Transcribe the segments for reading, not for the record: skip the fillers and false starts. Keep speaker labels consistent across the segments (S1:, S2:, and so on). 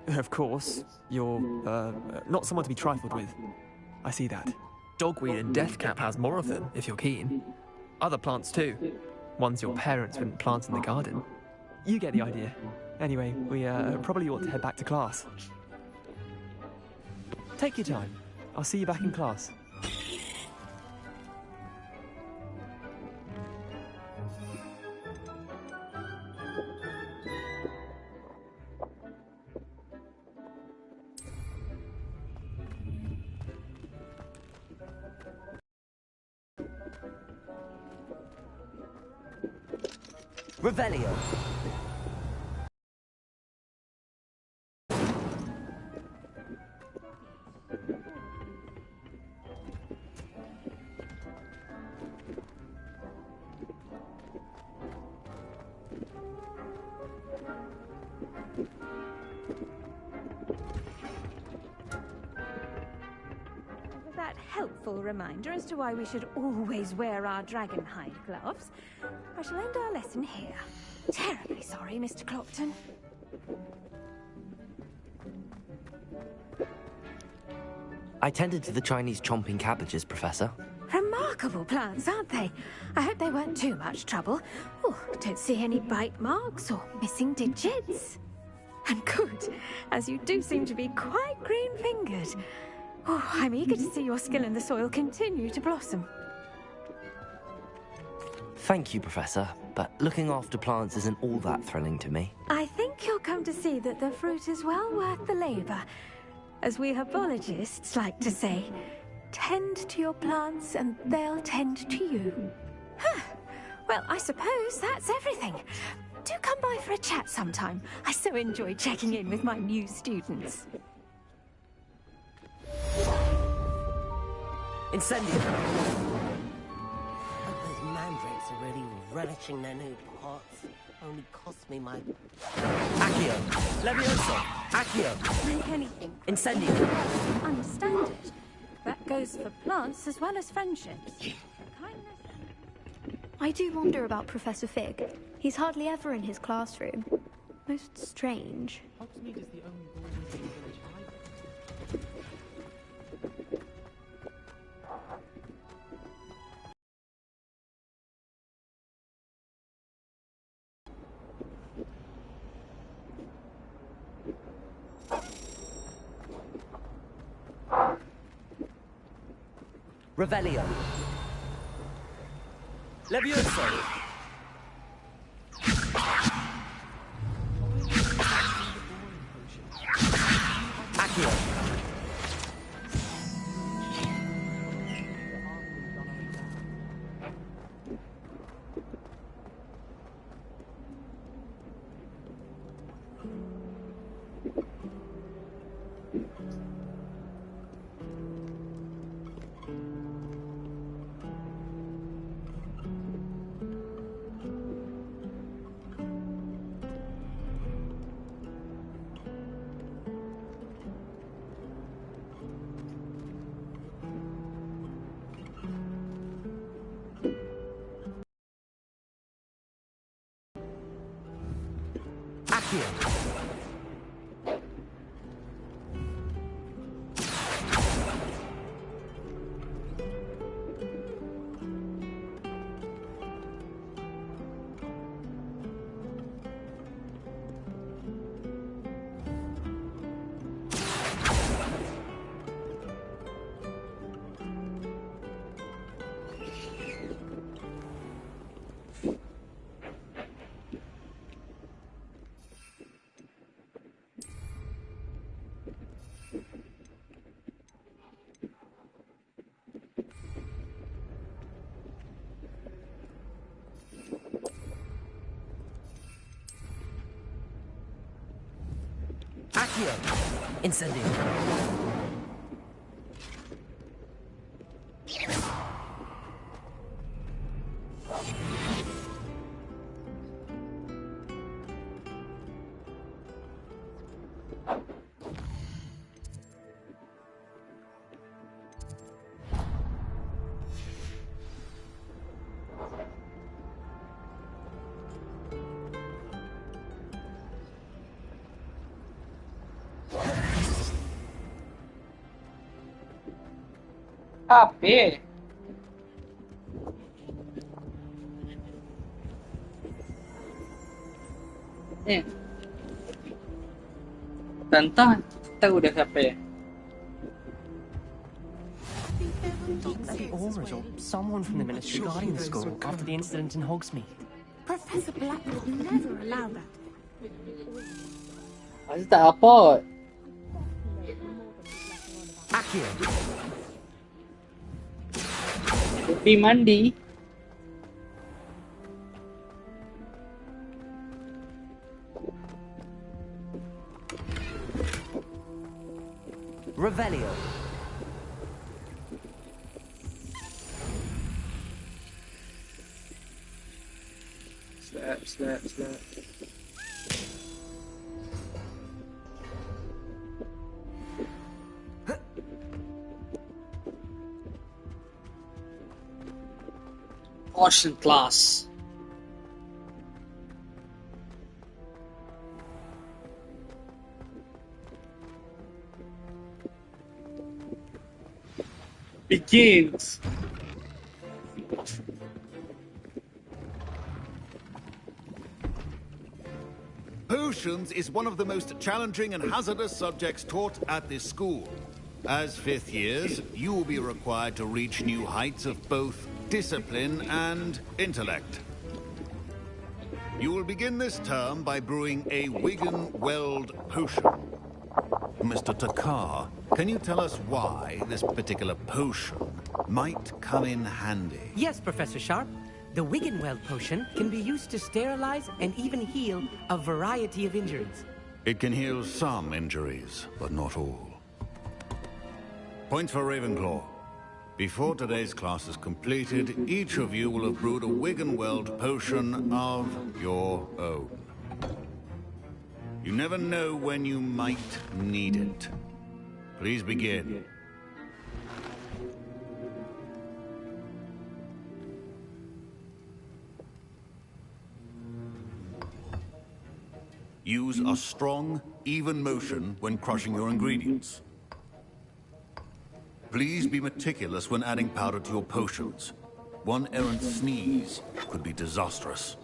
S1: Of course, you're, not someone to be trifled with. I see that. Dogweed and deathcap has more of them, if you're keen. Other plants too. Ones your parents wouldn't plant in the garden. You get the idea. Anyway, we probably ought to head back to class. Take your time. I'll see you back in class.
S2: Revelio.
S3: With that helpful reminder as to why we should always wear our dragonhide gloves, I shall end our lesson here. Terribly sorry, Mr. Clopton.
S2: I tended to the Chinese chomping cabbages, Professor.
S3: Remarkable plants, aren't they? I hope they weren't too much trouble. Oh, don't see any bite marks or missing digits. And good, as you do seem to be quite green-fingered. Oh, I'm eager to see your skill in the soil continue to blossom.
S2: Thank you, Professor, but looking after plants isn't all that thrilling to me.
S3: I think you'll come to see that the fruit is well worth the labour. As we herbologists like to say, tend to your plants and they'll tend to you. Huh. Well, I suppose that's everything. Do come by for a chat sometime. I so enjoy checking in with my new students.
S2: Incendio!
S4: Those mandrakes are really relishing their new pots. Only cost me my...
S2: Accio! Levioso! Accio!
S3: Make anything.
S2: Incendio!
S3: Understand it. That goes for plants as well as friendships. Kindness.
S5: I do wonder about Professor Fig. He's hardly ever in his classroom. Most strange.
S1: Hogsmeade is the only boarding in the village either.
S2: Revelio! Levioso! Accio! Accio! Accio! Incendio!
S6: HP. Tentang tahu dah siapa.
S4: The Aurors or someone from the Ministry guarding the school after the incident in Hogsmeade.
S7: Professor Black would never allow that.
S6: Masih tak apa.
S4: Accio!
S6: Pergi mandi.
S4: Revelio.
S6: Slap. Ocean class. Begins.
S8: Potions is one of the most challenging and hazardous subjects taught at this school. As fifth years, you will be required to reach new heights of both discipline and intellect. You will begin this term by brewing a Wigan-Weld potion. Mr. Takar, can you tell us why this particular potion might come in handy?
S9: Yes, Professor Sharp. The Wiggenweld potion can be used to sterilize and even heal a variety of injuries.
S8: It can heal some injuries, but not all. Points for Ravenclaw. Before today's class is completed, each of you will have brewed a Wiggenweld potion of your own. You never know when you might need it. Please begin. Use a strong, even motion when crushing your ingredients. Please be meticulous when adding powder to your potions. One errant sneeze could be disastrous.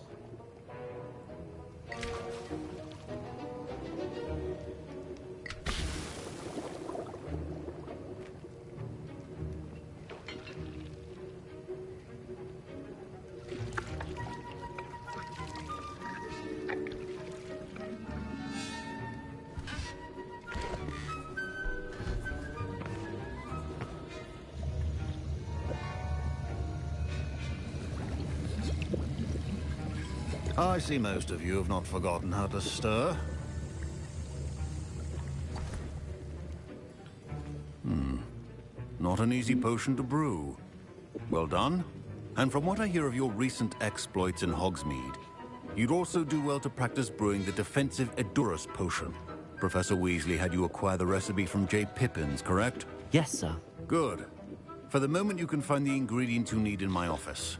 S8: I see most of you have not forgotten how to stir. Not an easy potion to brew. Well done. And from what I hear of your recent exploits in Hogsmeade, you'd also do well to practice brewing the defensive Edurus potion. Professor Weasley had you acquire the recipe from J. Pippins, correct?
S2: Yes, sir.
S8: Good. For the moment, you can find the ingredients you need in my office.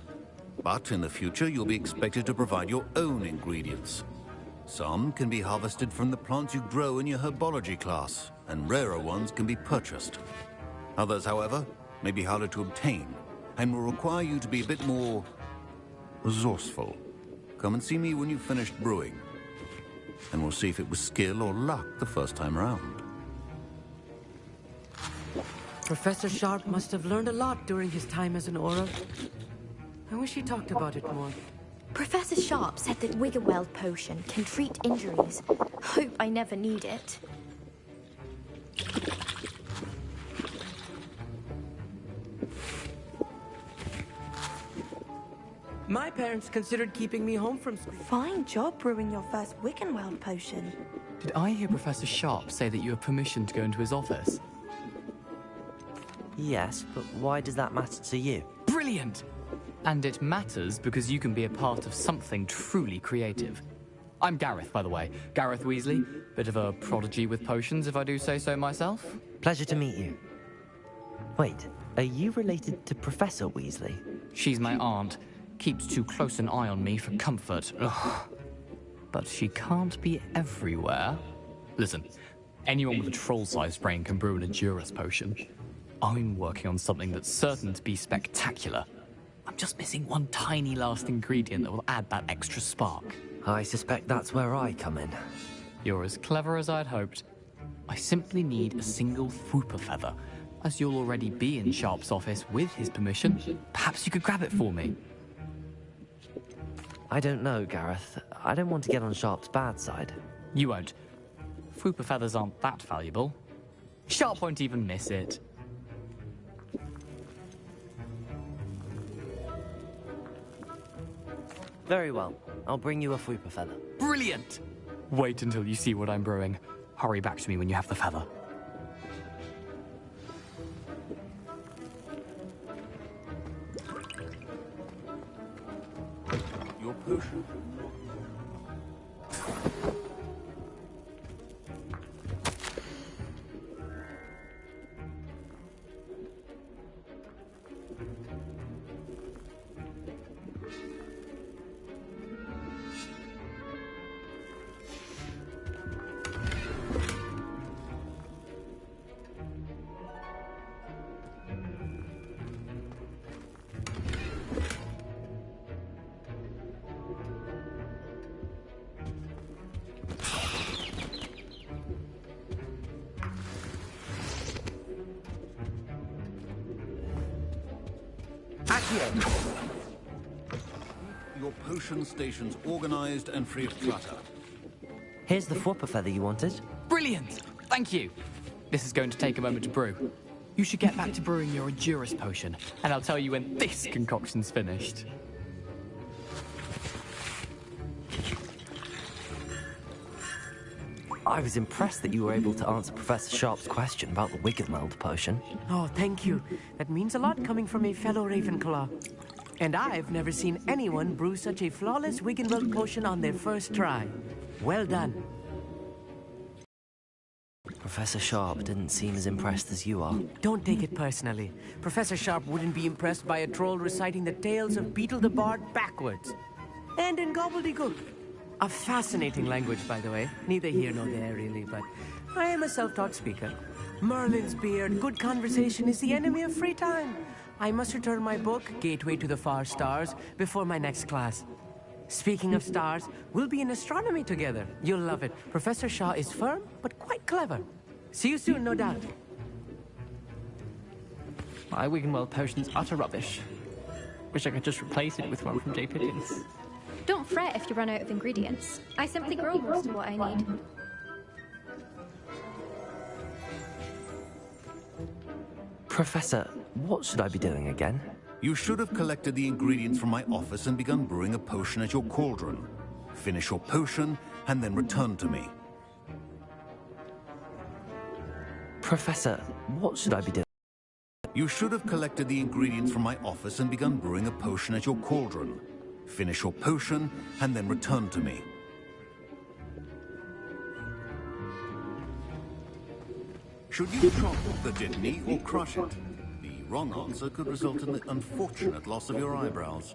S8: But in the future, you'll be expected to provide your own ingredients. Some can be harvested from the plants you grow in your herbology class, and rarer ones can be purchased. Others, however, may be harder to obtain, and will require you to be a bit more resourceful. Come and see me when you've finished brewing, and we'll see if it was skill or luck the first time round.
S9: Professor Sharp must have learned a lot during his time as an Auror. I wish he talked about it more.
S5: Professor Sharp said that Wiggenweld potion can treat injuries. Hope I never need it.
S9: My parents considered keeping me home from school.
S7: Fine job brewing your first Wiggenweld potion.
S10: Did I hear Professor Sharp say that you have permission to go into his office?
S2: Yes, but why does that matter to you?
S10: Brilliant! And it matters because you can be a part of something truly creative. I'm Gareth, by the way. Gareth Weasley. Bit of a prodigy with potions, if I do say so myself.
S2: Pleasure to meet you. Wait, are you related to Professor Weasley?
S10: She's my aunt. Keeps too close an eye on me for comfort. Ugh. But she can't be everywhere. Listen, anyone with a troll-sized brain can brew an Edurus potion. I'm working on something that's certain to be spectacular. I'm just missing one tiny last ingredient that will add that extra spark.
S2: I suspect that's where I come in.
S10: You're as clever as I'd hoped. I simply need a single Fwooper feather. As you'll already be in Sharp's office with his permission, perhaps you could grab it for me.
S2: I don't know, Gareth. I don't want to get on Sharp's bad side.
S10: You won't. Fwooper feathers aren't that valuable. Sharp won't even miss it.
S2: Very well. I'll bring you a Fwooper feather.
S10: Brilliant! Wait until you see what I'm brewing. Hurry back to me when you have the feather.
S8: Your potion. Your potion station's organized and free of clutter.
S2: Here's the Fwooper feather you wanted.
S10: Brilliant! Thank you. This is going to take a moment to brew. You should get back to brewing your Endurus potion, and I'll tell you when this concoction's finished.
S2: I was impressed that you were able to answer Professor Sharp's question about the Wiggenweld potion.
S9: Oh, thank you. That means a lot coming from a fellow Ravenclaw. And I've never seen anyone brew such a flawless Wiggenweld potion on their first try. Well done.
S2: Professor Sharp didn't seem as impressed as you are.
S9: Don't take it personally. Professor Sharp wouldn't be impressed by a troll reciting the tales of Beetle the Bard backwards. And in gobbledygook. A fascinating language, by the way. Neither here nor there, really, but I am a self-taught speaker. Merlin's beard, good conversation is the enemy of free time. I must return my book, Gateway to the Far Stars, before my next class. Speaking of stars, we'll be in astronomy together. You'll love it. Professor Shaw is firm, but quite clever. See you soon, no doubt.
S4: My Wiggenweld potion's utter rubbish. Wish I could just replace it with one from J. Pickens.
S5: Don't fret if you run out of ingredients. I simply grow most of what I need.
S2: Professor, what should I be doing again?
S8: You should have collected the ingredients from my office and begun brewing a potion at your cauldron. Finish your potion and then return to me.
S2: Professor, what should I be doing?
S8: You should have collected the ingredients from my office and begun brewing a potion at your cauldron. Finish your potion and then return to me. Should you chop the kidney or crush it? The wrong answer could result in the unfortunate loss of your eyebrows.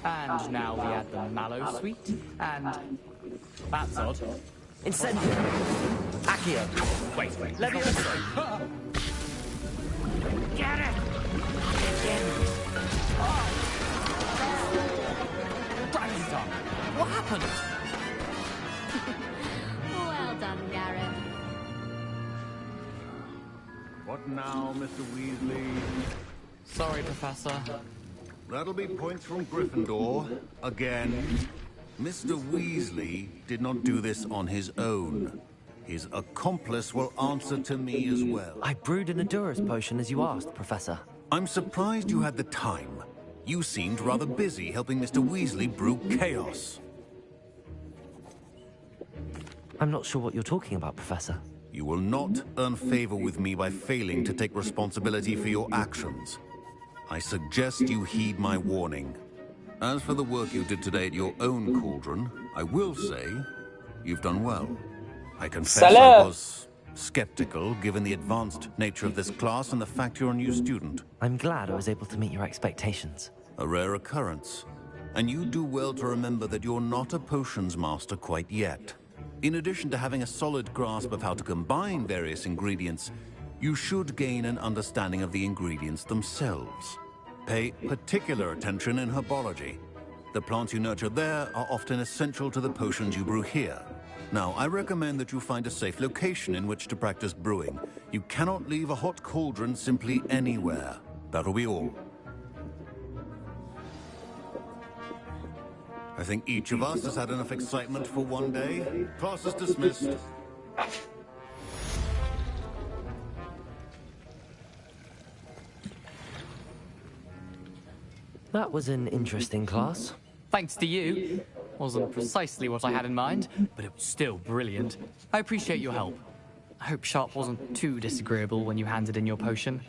S10: And now we add the mallow sweet, and that's odd.
S2: Incendio! Accio!
S10: Wait, Leviosa! Get it! Dragon's tongue! What happened?
S5: Well done, Gareth.
S8: What now, Mr. Weasley?
S10: Sorry, Professor.
S8: That'll be points from Gryffindor. Again. Mr. Weasley did not do this on his own. His accomplice will answer to me as well.
S2: I brewed an Endurus potion as you asked, Professor.
S8: I'm surprised you had the time. You seemed rather busy helping Mr. Weasley brew chaos.
S2: I'm not sure what you're talking about, Professor.
S8: You will not earn favor with me by failing to take responsibility for your actions. I suggest you heed my warning. As for the work you did today at your own cauldron, I will say you've done well. I confess I was skeptical given the advanced nature of this class and the fact you're a new student.
S2: I'm glad I was able to meet your expectations.
S8: A rare occurrence. And you do well to remember that you're not a potions master quite yet. In addition to having a solid grasp of how to combine various ingredients, you should gain an understanding of the ingredients themselves. Pay particular attention in herbology. The plants you nurture there are often essential to the potions you brew here. Now, I recommend that you find a safe location in which to practice brewing. You cannot leave a hot cauldron simply anywhere. That'll be all. I think each of us has had enough excitement for one day. Class is dismissed.
S2: That was an interesting class.
S10: Thanks to you. Wasn't precisely what I had in mind, but it was still brilliant. I appreciate your help. I hope Sharp wasn't too disagreeable when you handed in your potion.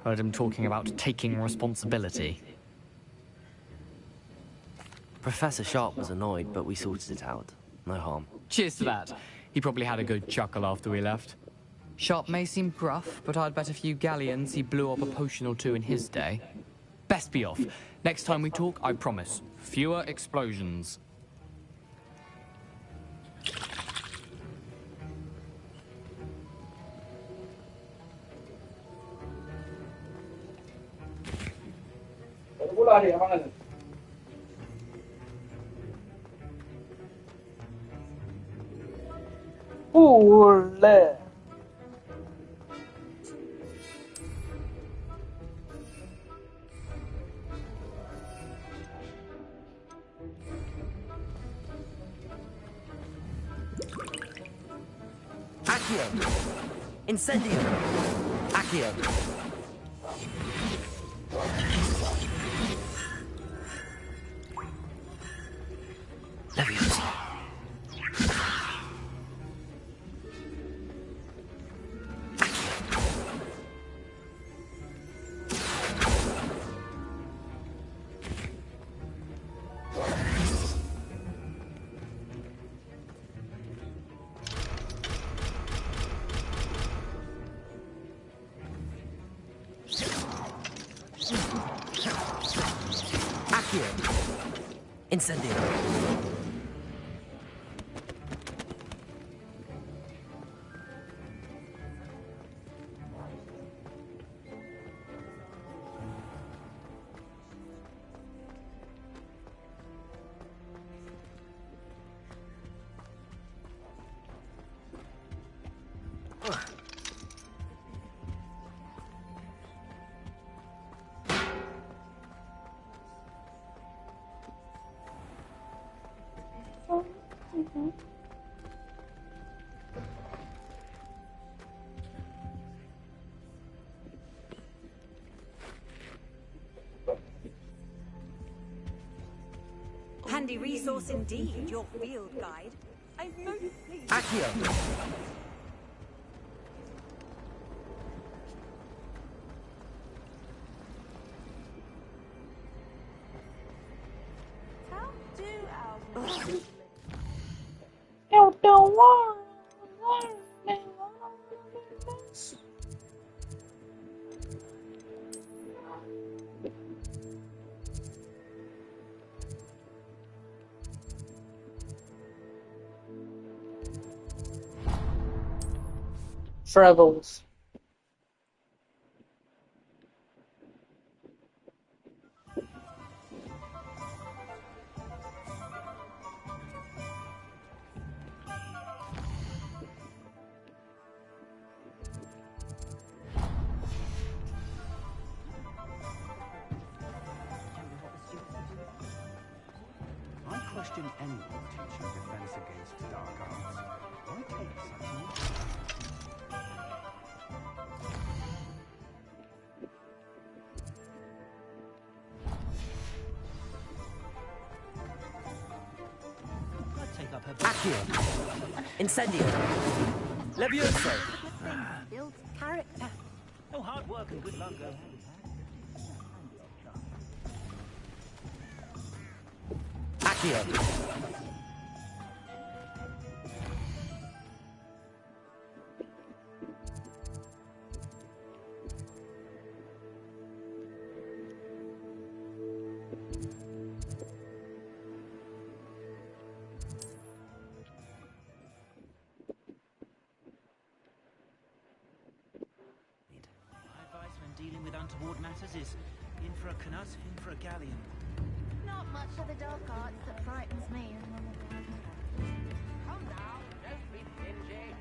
S10: Heard him talking about taking responsibility.
S2: Professor Sharp was annoyed, but we sorted it out. No harm.
S10: Cheers to that. He probably had a good chuckle after we left. Sharp may seem gruff, but I'd bet a few galleons he blew up a potion or two in his day. Best be off. Next time we talk, I promise, fewer explosions.
S2: Accio! Incendio! Accio! Leviosa! Incendio.
S7: Handy resource indeed, your field guide. I'm most pleased.
S2: Accio!
S7: How do our
S6: Eu don't want. Travels.
S11: I question anyone teaching defense against dark arts. Why take such an
S2: Accio! Incendio! Leviosa!
S7: builds character?
S11: No hard work and good luck go
S2: Accio!
S12: dealing with untoward matters is in for a canut, in for a galleon.
S13: Not much of the dark arts that frightens me.
S14: Come now, don't be stingy.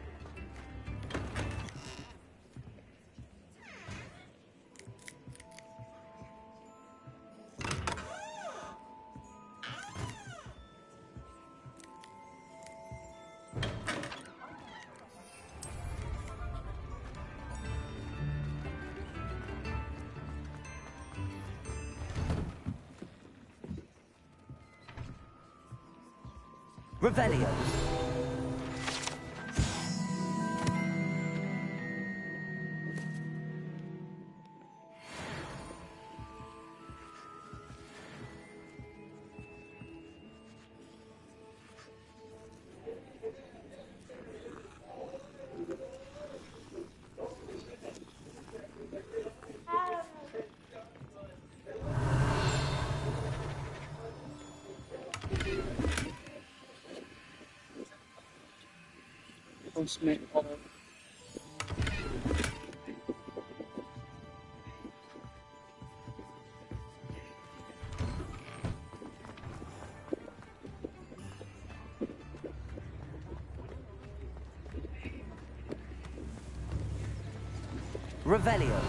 S2: Revelio. Revelio.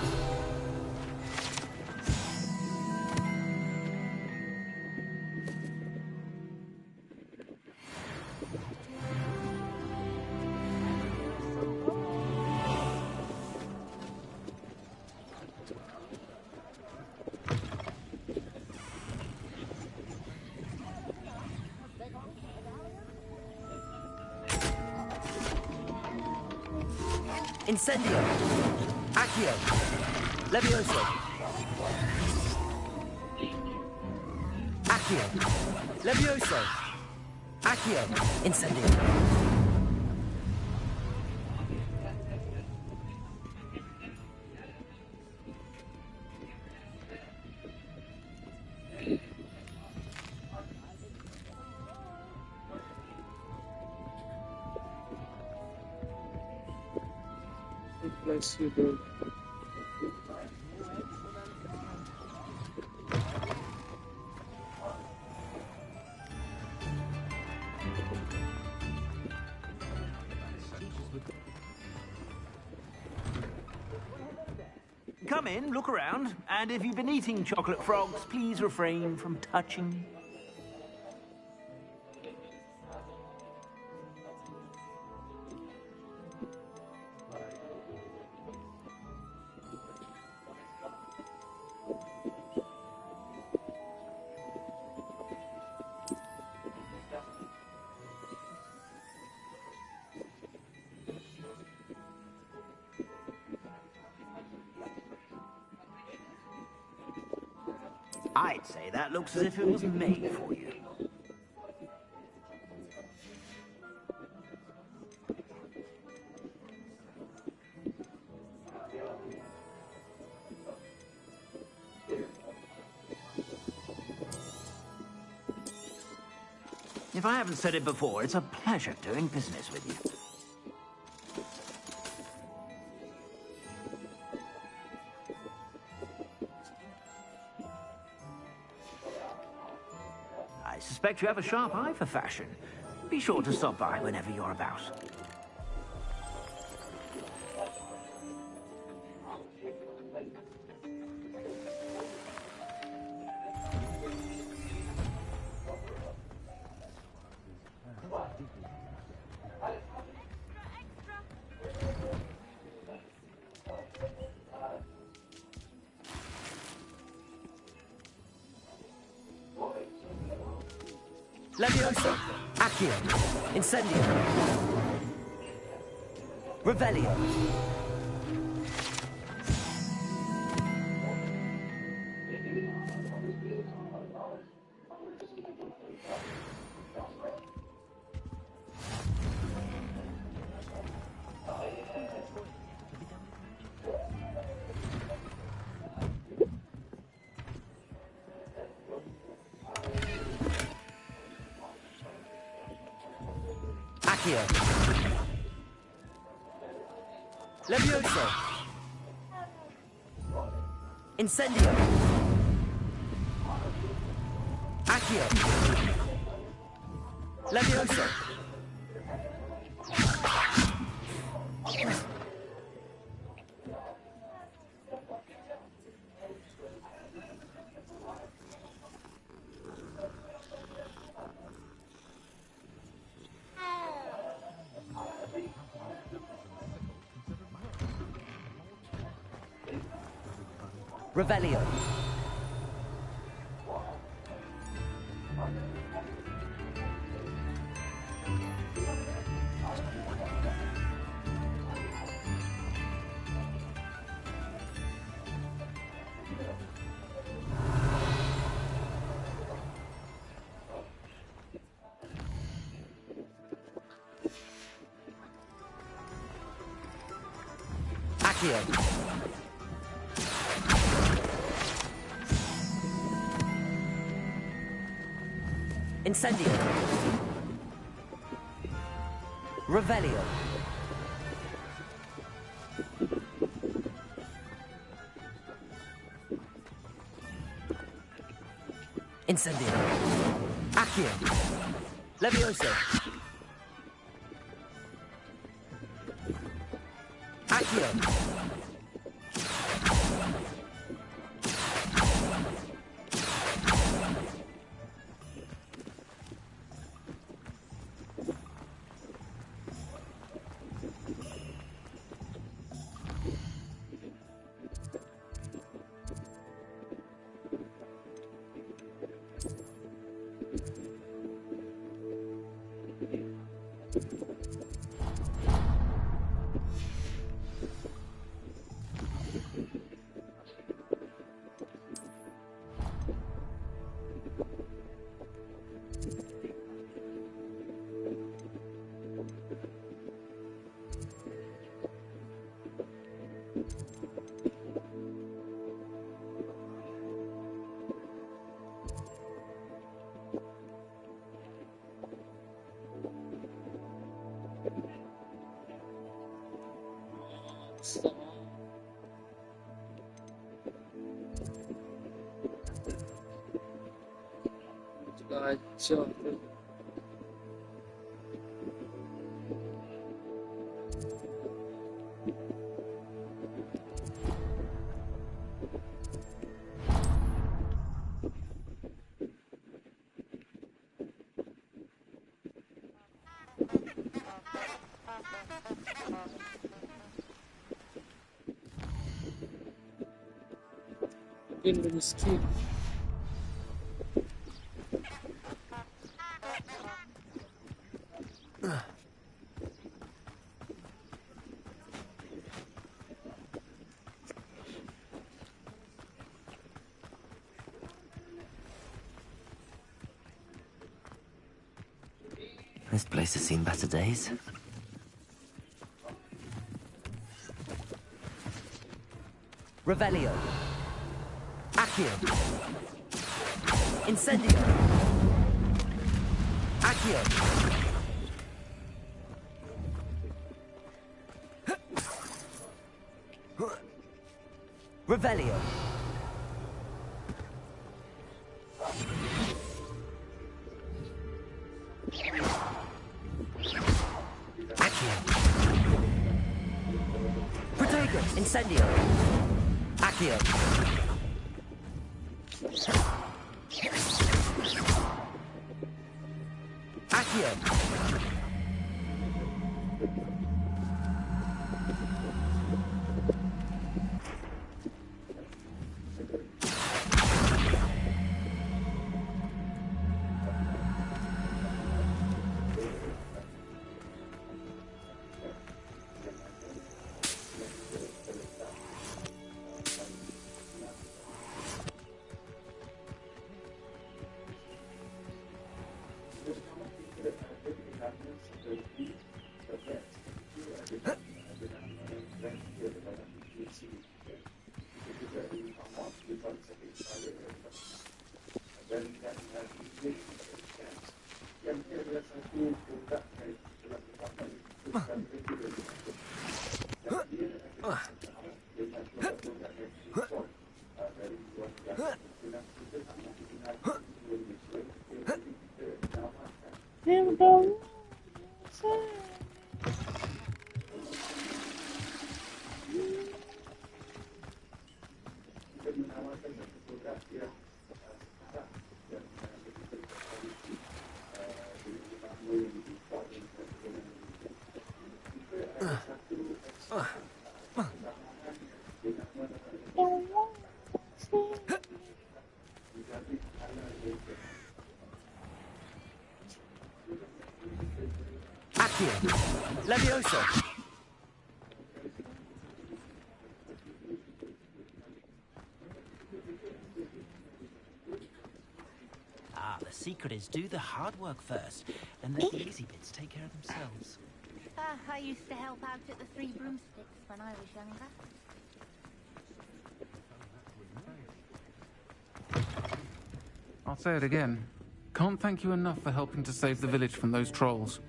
S2: Incendio. Accio. Levioso. Accio. Levioso. Accio. Incendio.
S15: Bless you, dude.
S12: Come in, look around, and if you've been eating chocolate frogs, please refrain from touching. I'd say that looks as if it was made for you. If I haven't said it before, it's a pleasure doing business with you. I suspect you have a sharp eye for fashion. Be sure to stop by whenever you're about.
S2: Levioso. Accio. Incendio. Revelio. Accio. Levioso. Incendio! Accio! Levioso! Revelio. Accio. Incendio. Revelio. Incendio. Accio. Levioso. Accio.
S15: In the mosquito.
S2: This place has seen better days. Revelio. Accio. Incendio. Accio. Revelio. Accio. Protego. Incendio. Accio. Accio.
S9: Leviosa!
S12: Ah, the secret is do the hard work first, and let the easy bits take care of themselves.
S13: I used to help out at the Three Broomsticks when I was younger.
S16: I'll say it again. Can't thank you enough for helping to save the village from those trolls.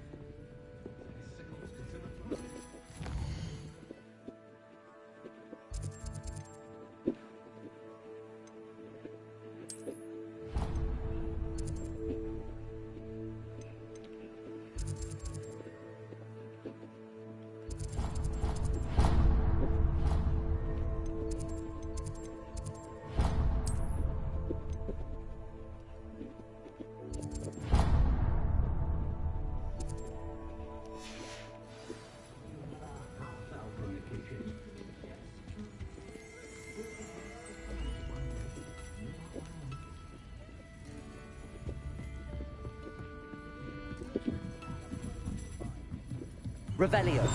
S2: Revelio.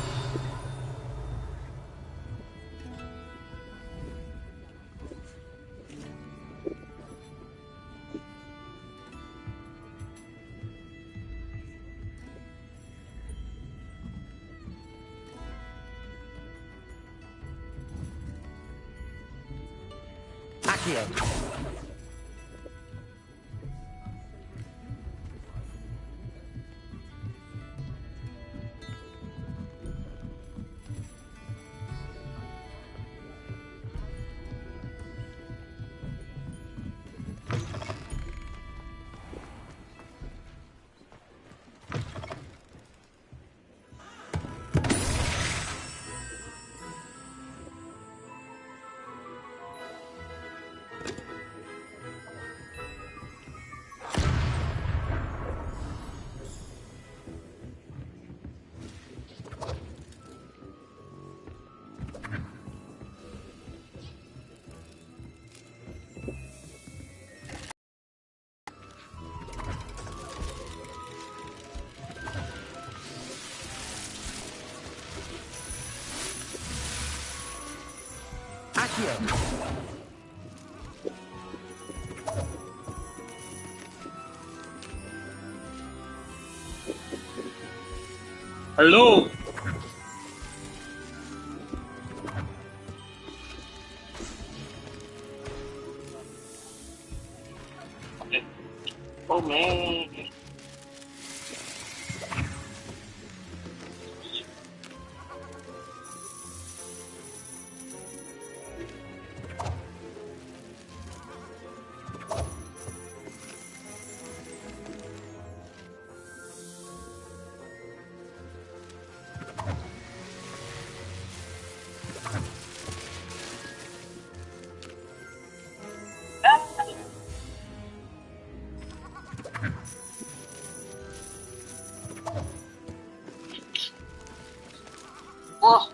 S2: Accio.
S15: Hello. Oh man. Oh.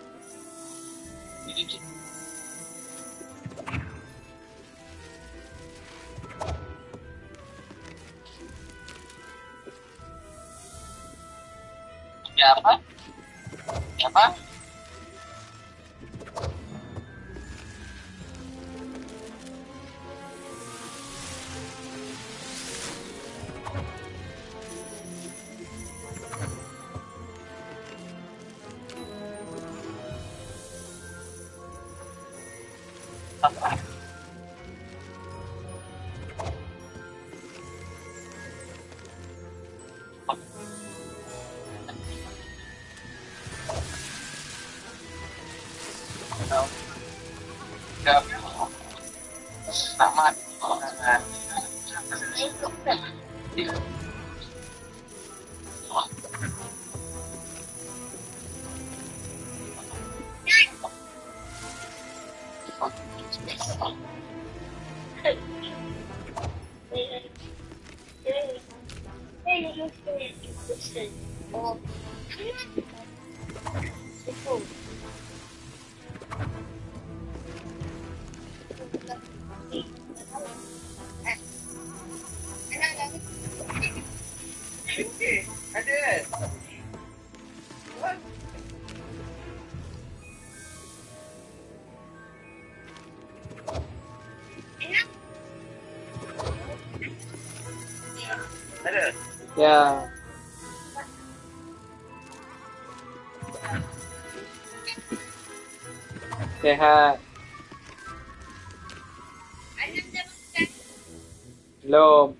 S15: Apa? Apa? Selamat. I did. What? Ya. Sehat. Belum.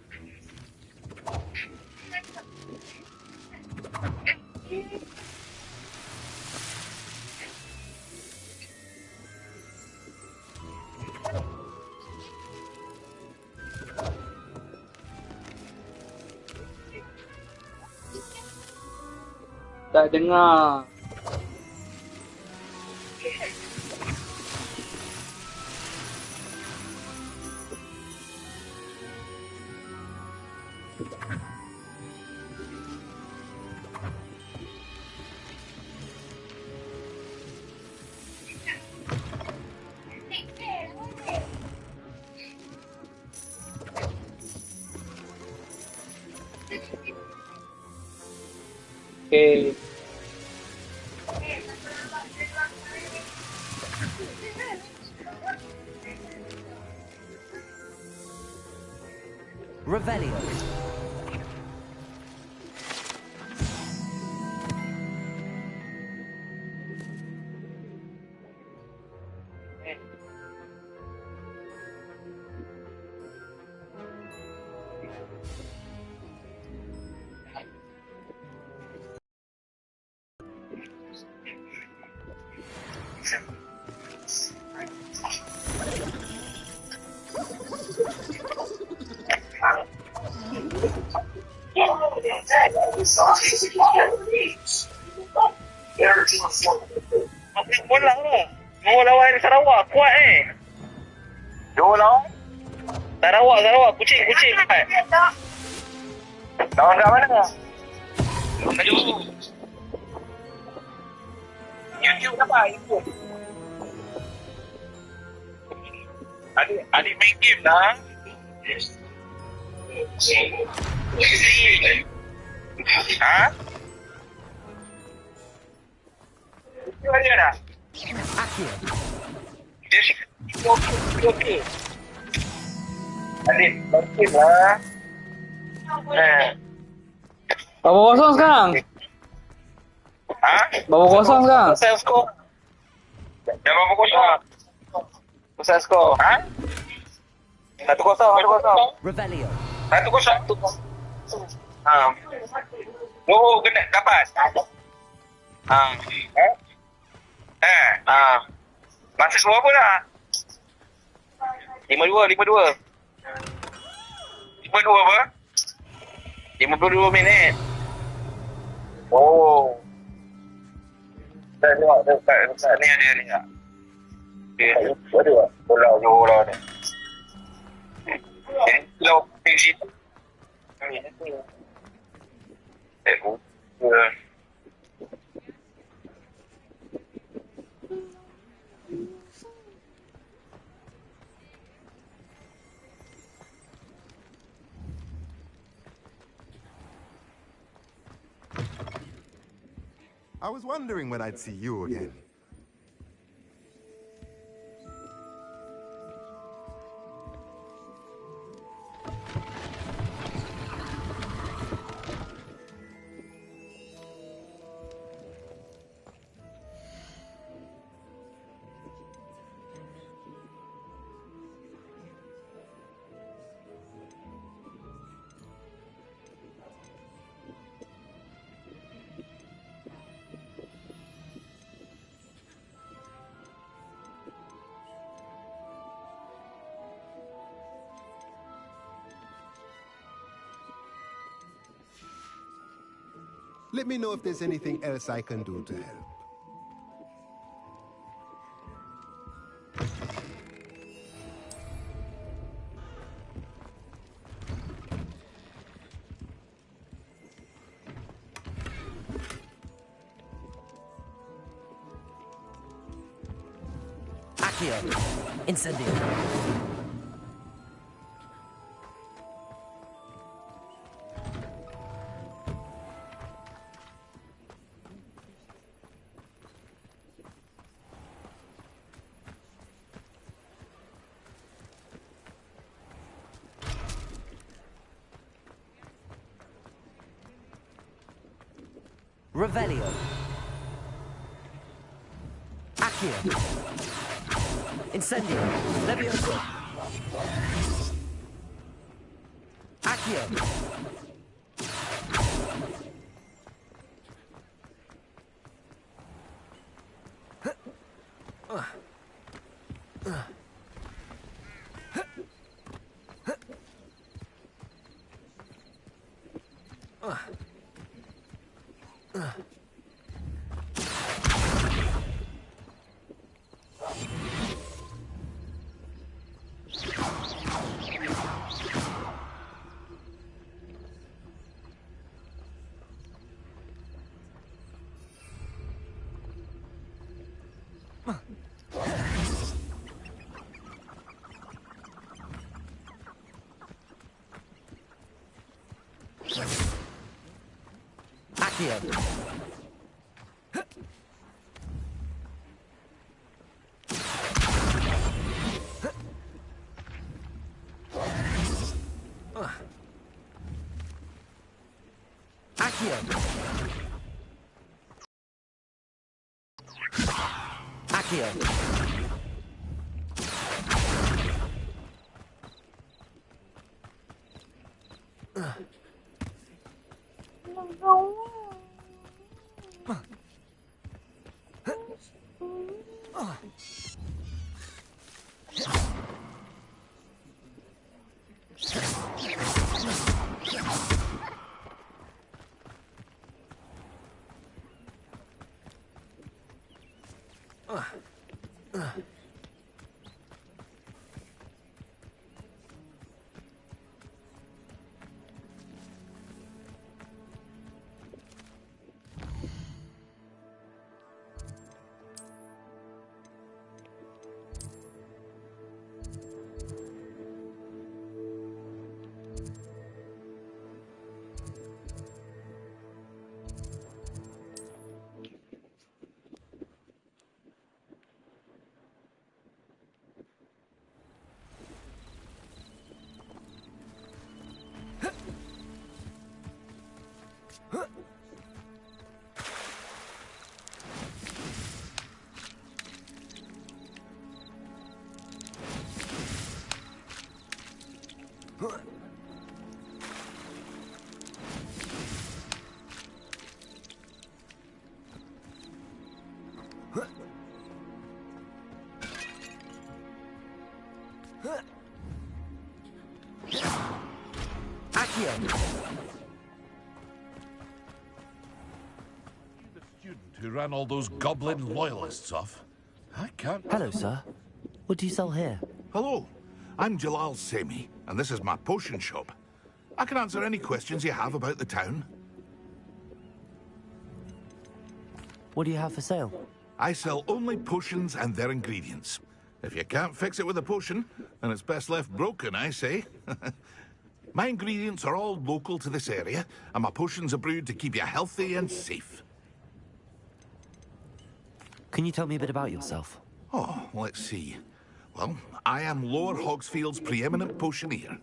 S15: Tak dengar. Okay.
S2: Revelio.
S15: Bola lah. Mau lawan Sarawak kuat Jom lawan. Sarawak kucing. Lawan kat mana? Maju. YouTube apa? YouTube. Adik main game dah. Ha? Itu dia dah.
S2: Akhir.
S15: Okey. Adik, mungkin lah. Berapa kosong sekarang? Ha? Berapa kosong sekarang? Selesai skor. Dah berapa kosong? Selesai skor. Ha? 1-0.
S2: Revelio.
S15: 1-0. Ha. Oh, kena dapat. Ha. Masa skor apa dah? 5-2. 5-2 apa? 52 minit. Oh. Dah ni ada ni tak? Okay. Ada bola ni. Kalau di situ.
S17: I was wondering when I'd see you again. Let me know if there's anything else I can do to help.
S2: Accio. Incendio. Revelio. Accio. Incendio. Levioso. Accio. Accio. Accio. Accio.
S18: Who ran all those goblin loyalists off? I can't...
S2: Hello, sir. What do you sell here?
S18: Hello. I'm Jalal Semi, and this is my potion shop. I can answer any questions you have about the town.
S2: What do you have for sale?
S18: I sell only potions and their ingredients. If you can't fix it with a potion, then it's best left broken, I say. My ingredients are all local to this area, and my potions are brewed to keep you healthy and safe.
S2: Can you tell me a bit about yourself?
S18: Oh, let's see. Well, I am Lower Hogsfield's preeminent potioneer.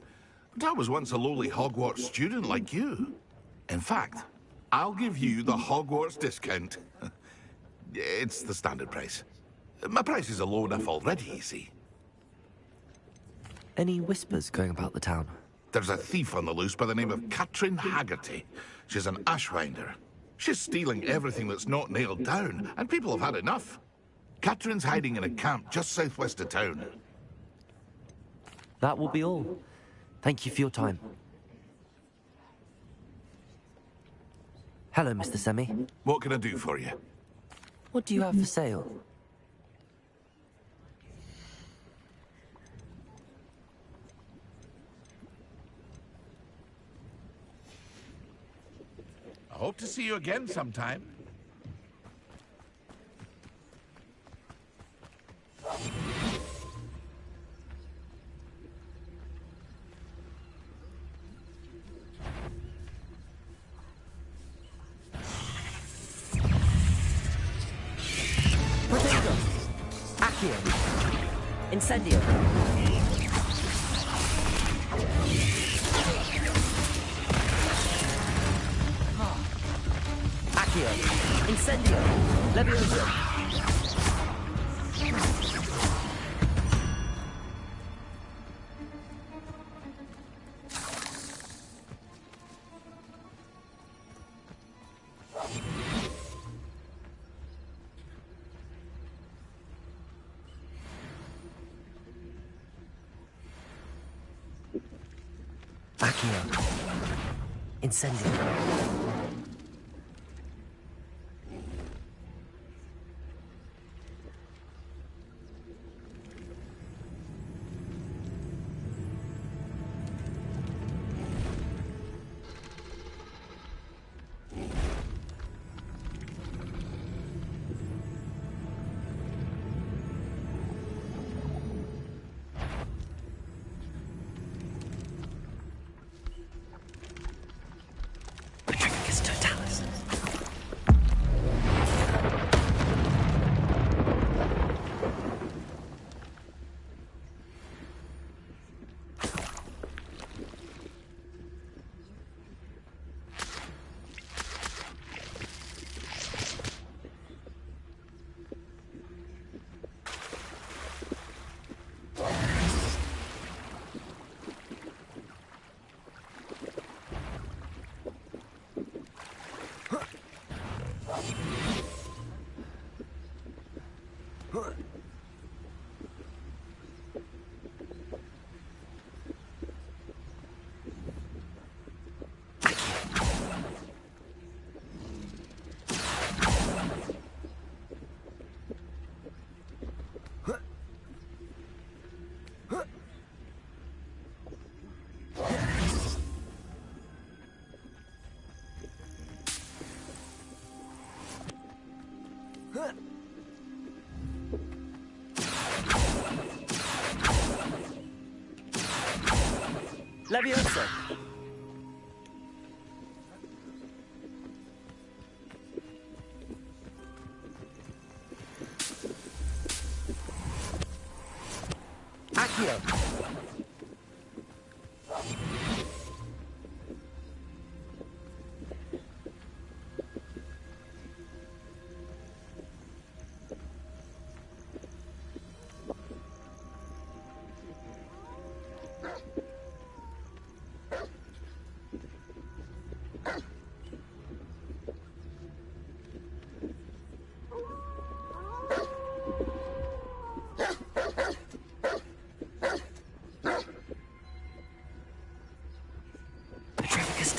S18: But I was once a lowly Hogwarts student like you. In fact, I'll give you the Hogwarts discount. It's the standard price. My prices are low enough already, you see.
S2: Any whispers going about the town?
S18: There's a thief on the loose by the name of Katrin Haggerty. She's an ashwinder. She's stealing everything that's not nailed down, and people have had enough. Katrin's hiding in a camp just southwest of town.
S2: That will be all. Thank you for your time. Hello, Mr. Semi.
S18: What can I do for you?
S2: What do you have for sale?
S18: I hope to see you again sometime.
S2: Potato! Accio! Incendio! Accio! Accio. Incendio. Levioso. Accio. Incendio. Levioso. Accio.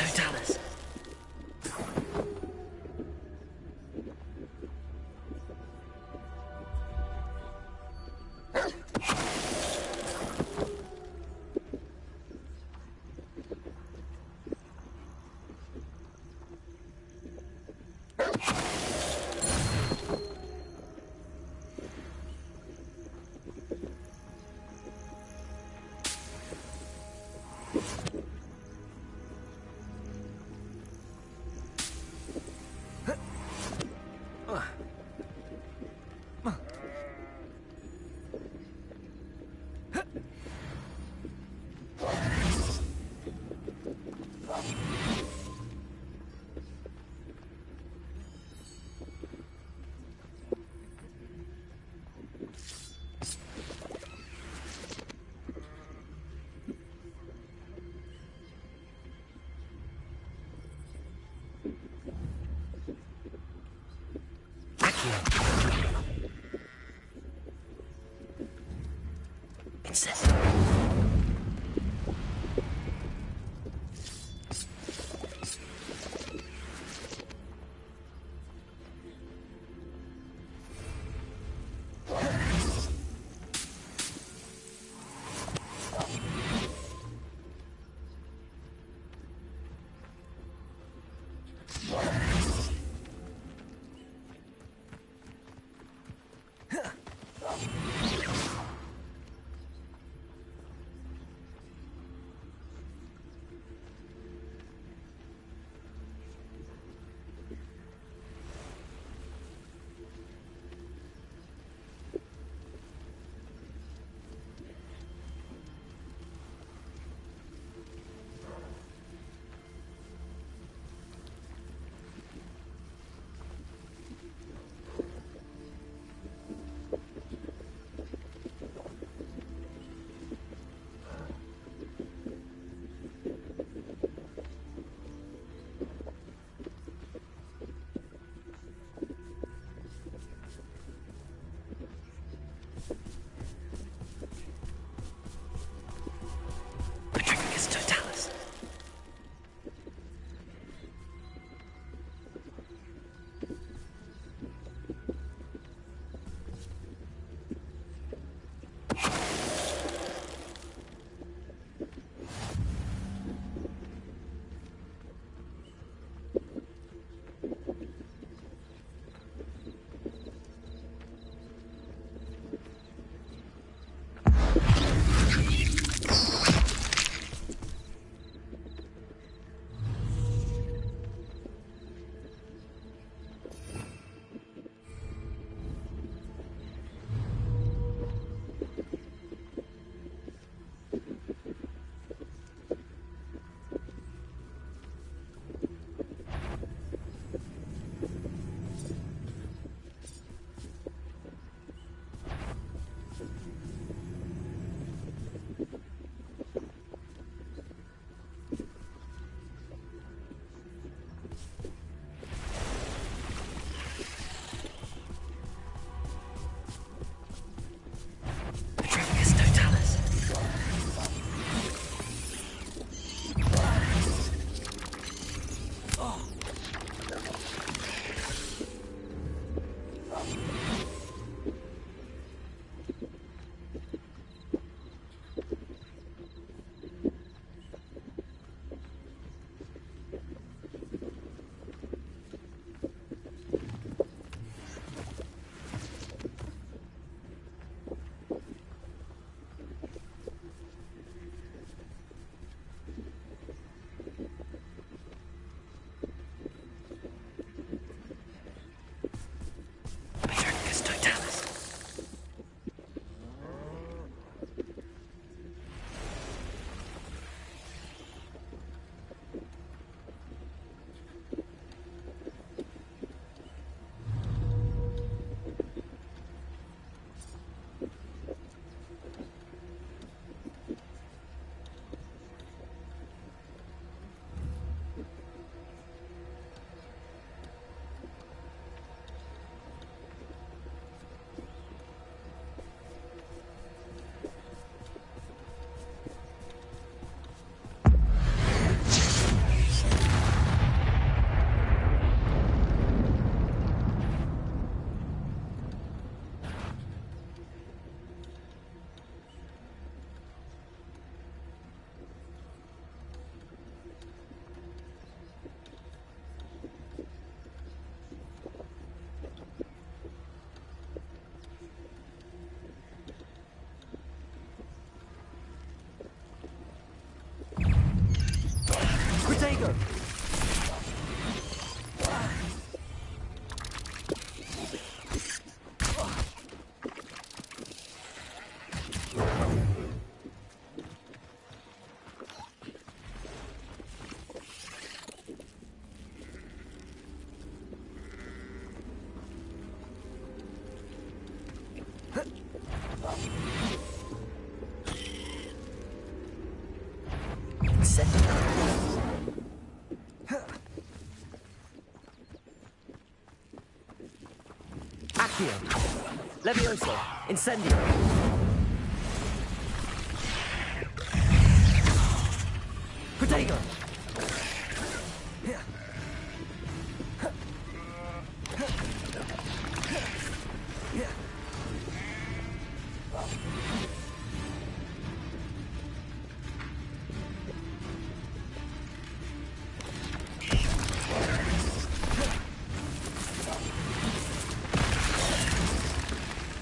S2: Totalis. Accio. Levioso. Incendio. Protego.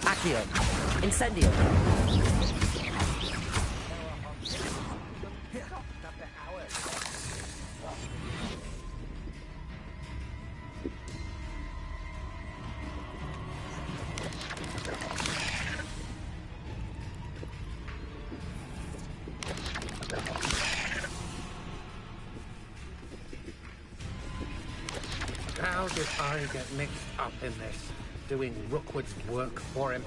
S2: Accio. Incendio.
S11: How did I get mixed up in this? Doing Rookwood's work for him?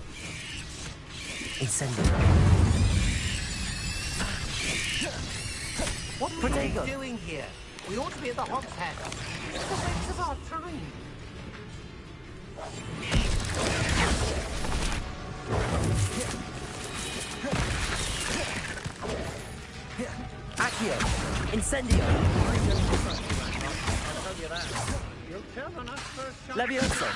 S2: Incendio.
S4: What are you doing here? We ought to be at the Hog's Head. It's the waste of our time.
S2: Accio. Incendio.
S11: I'll tell you that. You'll tell on us first shot.
S2: Levioso.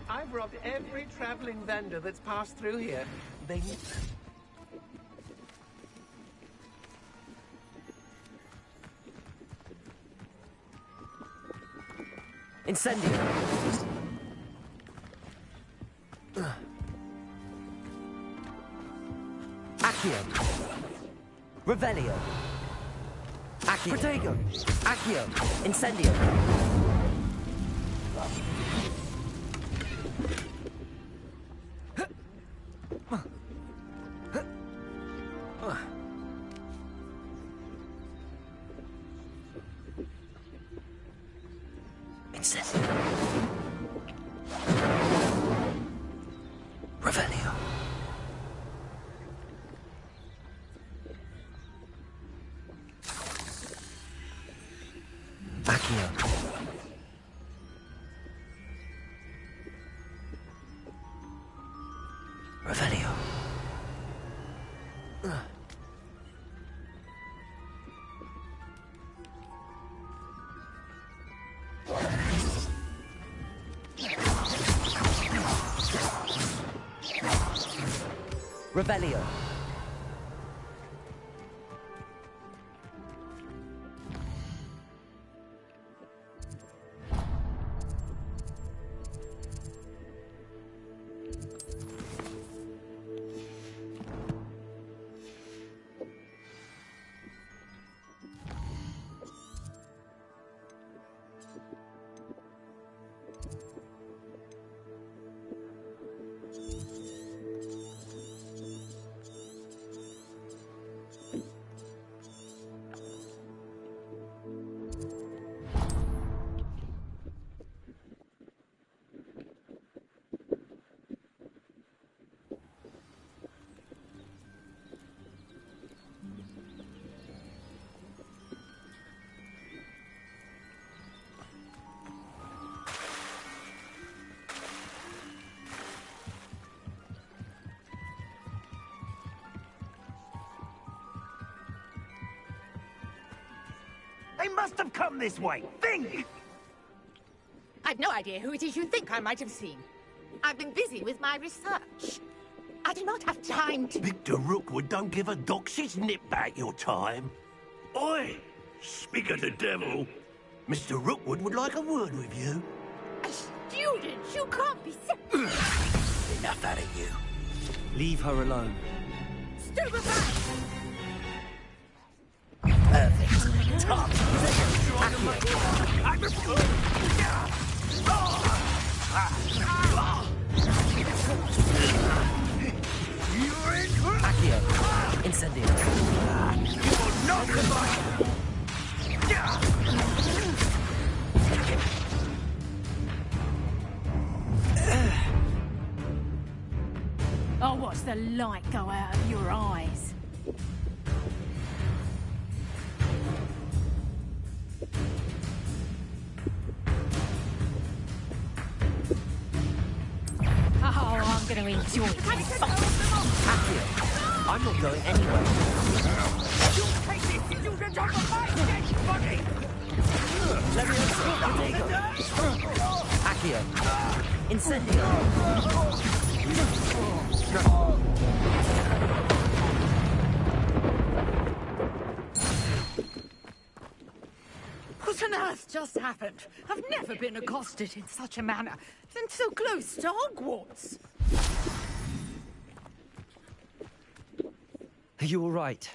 S11: I've robbed every traveling vendor that's passed through here. They...
S2: Incendio. Accio. Revelio. Accio. Protego. Accio. Incendio. Incendio. Revelio. Accio. Revelio. Revelio.
S12: They must have come this way. Think!
S19: I've no idea who it is you think I might have seen. I've been busy with my research. I do not have time to...
S12: Victor Rookwood don't give a doxy's nip back your time. Oi! Speak of the devil. Mr. Rookwood would like a word with you.
S19: A student? You can't be...
S12: Enough out of you.
S9: Leave her alone.
S19: Stupefy!
S12: Perfect. Top.
S2: Accio. Incendio.
S12: You will not survive.
S20: I'll watch the light go out of your eyes. Oh, I'm going to enjoy this.
S2: Accio, I'm not going anywhere.
S14: You take this student off of my dead body!
S2: Accio, Incendio.
S19: What on earth just happened? I've never been accosted in such a manner, and so close to Hogwarts.
S2: Are you all right?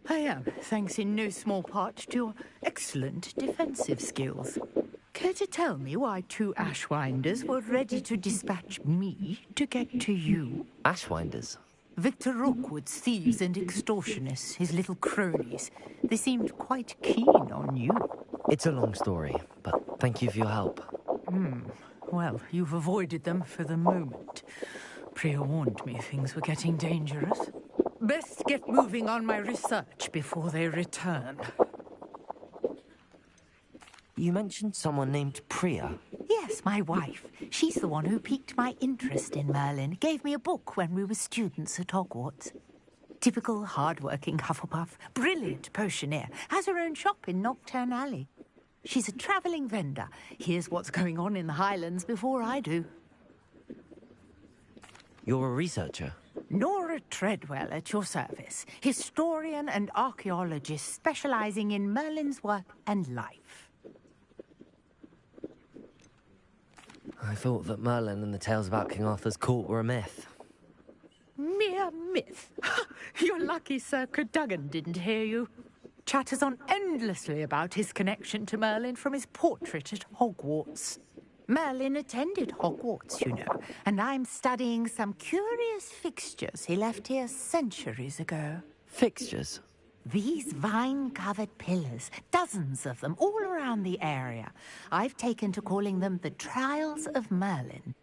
S19: I am, thanks in no small part to your excellent defensive skills. Care to tell me why 2 Ashwinders were ready to dispatch me to get to you?
S2: Ashwinders?
S19: Victor Rookwood's thieves and extortionists, his little cronies. They seemed quite keen on you.
S2: It's a long story, but thank you for your help.
S19: Well, you've avoided them for the moment. Priya warned me things were getting dangerous. Best get moving on my research before they return.
S2: You mentioned someone named Priya.
S19: Yes, my wife. She's the one who piqued my interest in Merlin. Gave me a book when we were students at Hogwarts. Typical hard-working Hufflepuff. Brilliant potioneer. Has her own shop in Knockturn Alley. She's a travelling vendor. Hears what's going on in the Highlands before I do.
S2: You're a researcher?
S19: Nora Treadwell at your service. Historian and archaeologist specialising in Merlin's work and life.
S2: I thought that Merlin and the tales about King Arthur's court were a myth.
S19: Mere myth. You're lucky Sir Cadogan didn't hear you. Chatters on endlessly about his connection to Merlin from his portrait at Hogwarts. Merlin attended Hogwarts, you know, and I'm studying some curious fixtures he left here centuries ago.
S2: Fixtures?
S19: These vine-covered pillars, dozens of them, all around the area. I've taken to calling them the Trials of Merlin.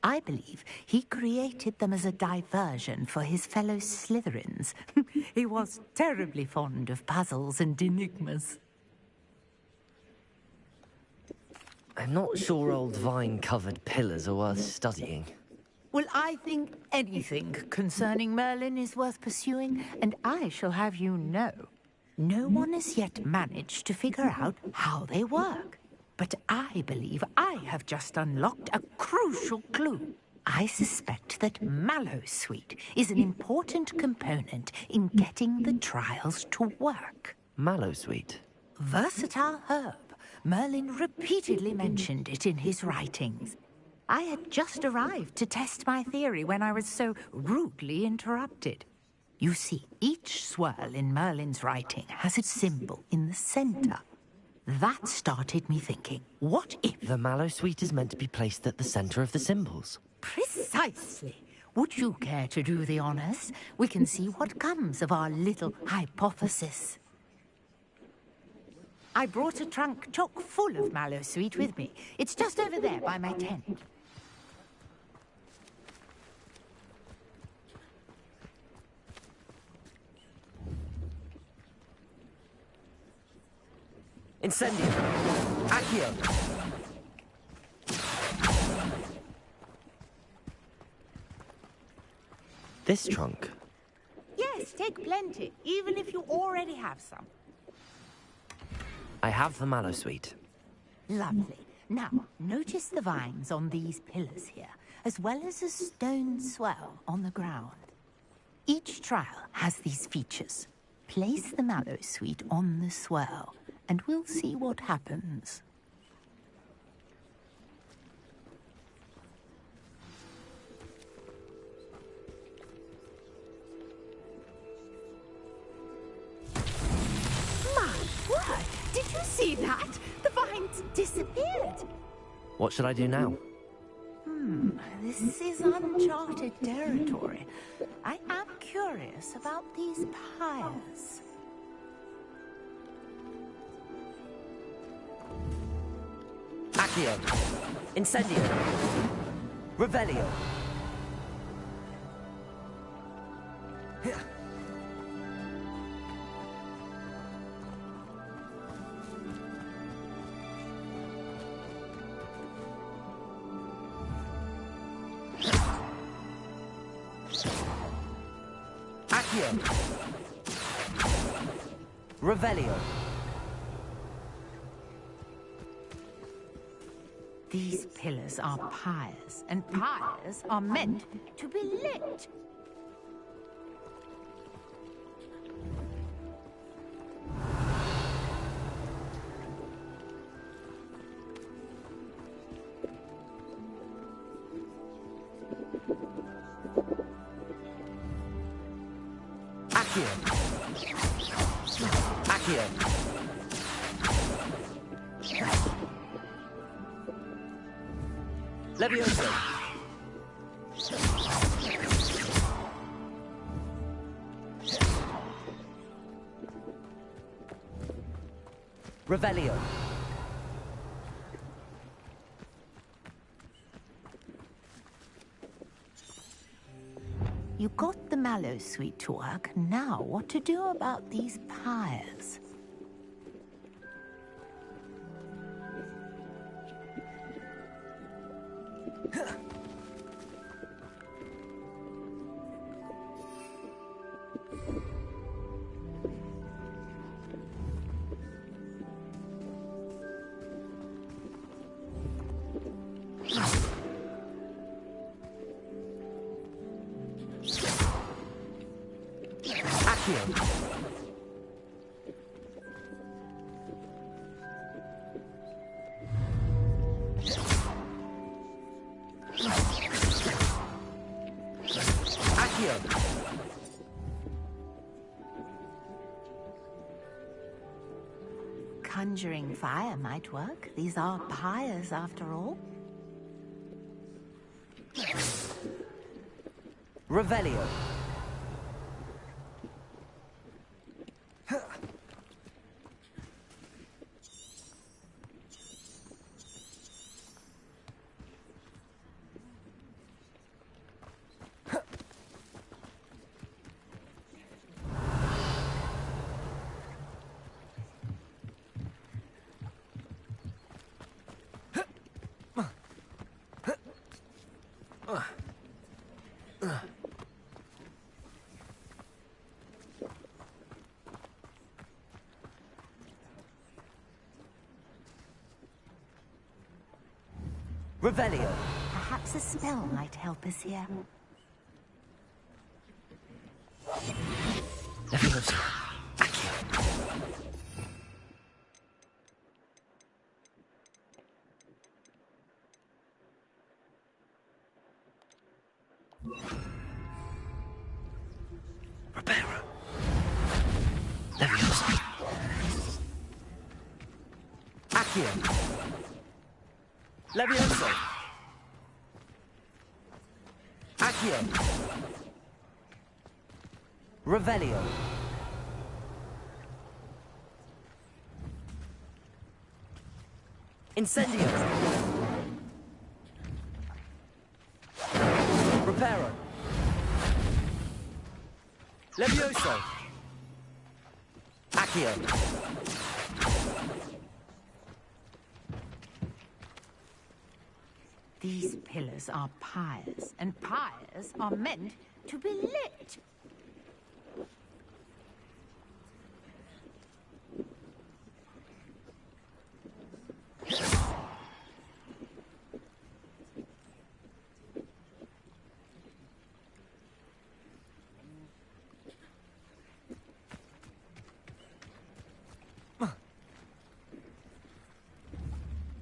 S19: I believe he created them as a diversion for his fellow Slytherins. He was terribly fond of puzzles and enigmas.
S2: I'm not sure old vine-covered pillars are worth studying.
S19: Well, I think anything concerning Merlin is worth pursuing, and I shall have you know. No one has yet managed to figure out how they work. But I believe I have just unlocked a crucial clue. I suspect that Mallowsweet is an important component in getting the trials to work.
S2: Mallowsweet?
S19: Versatile herb. Merlin repeatedly mentioned it in his writings. I had just arrived to test my theory when I was so rudely interrupted. You see, each swirl in Merlin's writing has its symbol in the center. That started me thinking, what if...
S2: The Mallowsweet is meant to be placed at the center of the symbols.
S19: Precisely. Would you care to do the honors? We can see what comes of our little hypothesis. I brought a trunk chock full of Mallowsweet with me. It's just over there by my tent.
S2: Incendio! Accio! This trunk?
S19: Yes, take plenty, even if you already have some.
S2: I have the Mallowsweet.
S19: Lovely. Now, notice the vines on these pillars here, as well as a stone swell on the ground. Each trial has these features. Place the Mallowsweet on the swell, and we'll see what happens. My word! Did you see that? The vines disappeared.
S2: What should I do now?
S19: This is uncharted territory. I am curious about these pyres.
S2: Accio! Incendio! Revelio! Accio. Revelio.
S19: These pillars are pyres, and pyres are meant to be lit.
S2: Accio. Accio. Levioso. Revelio.
S19: You got the mallow sweet to work. Now, what to do about these pyres? Conjuring fire might work. These are pyres, after all.
S2: Revelio. Revelio.
S19: Perhaps a spell might help us here.
S2: Levioso. Reparo. Levioso. Accio. Levioso. Accio. Revelio. Incendio. Reparo. Levioso. Accio.
S19: These pillars are pyres, and pyres are meant to be lit.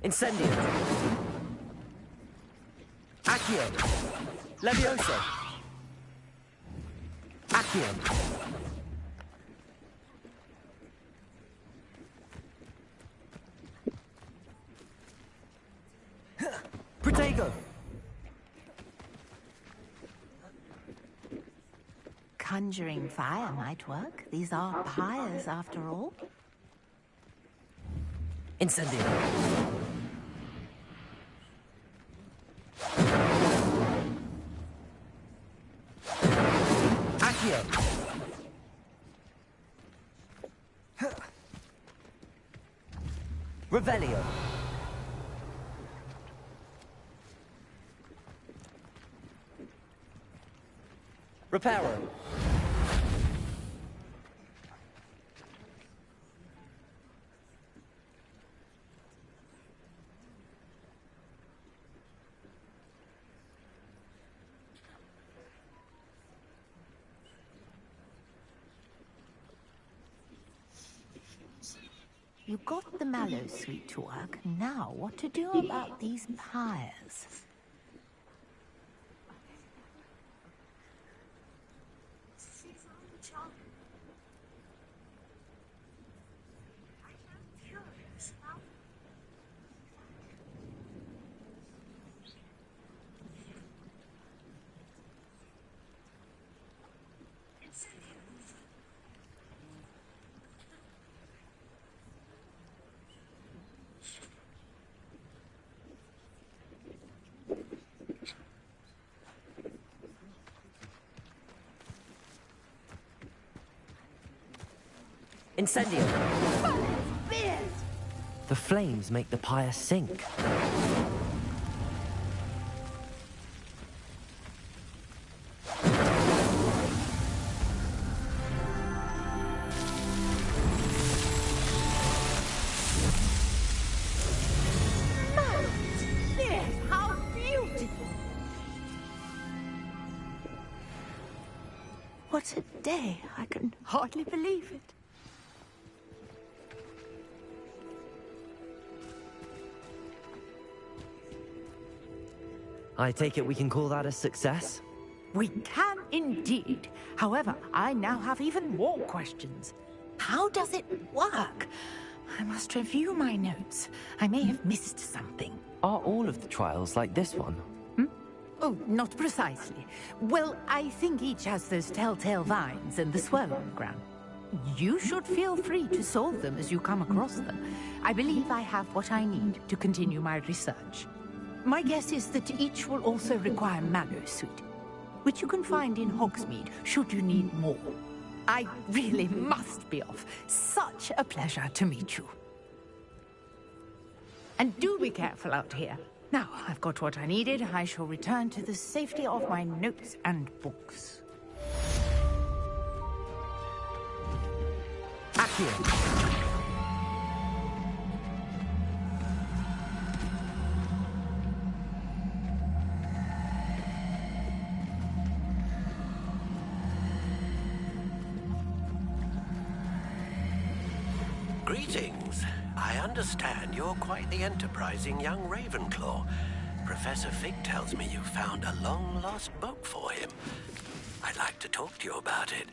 S2: Incendio. Accio. Levioso. Accio. Protego.
S19: Conjuring fire might work. These are pyres, after all.
S2: Incendio. Accio! Revelio! Reparo!
S19: You got the mallow suite to work. Now, what to do about these pyres?
S2: Incendio! The flames make the pyre sink.
S19: Yes, how beautiful! What a day! I can hardly believe it.
S2: I take it we can call that a success?
S19: We can indeed. However, I now have even more questions. How does it work? I must review my notes. I may have missed something.
S2: Are all of the trials like this one?
S19: Oh, not precisely. Well, I think each has those telltale vines and the swirl on the ground. You should feel free to solve them as you come across them. I believe I have what I need to continue my research. My guess is that each will also require mallow suit, which you can find in Hogsmeade should you need more. I really must be off. Such a pleasure to meet you. And do be careful out here. Now, I've got what I needed. I shall return to the safety of my notes and books.
S2: Accio!
S12: Greetings. I understand you're quite the enterprising young Ravenclaw. Professor Fig tells me you found a long-lost book for him. I'd like to talk to you about it.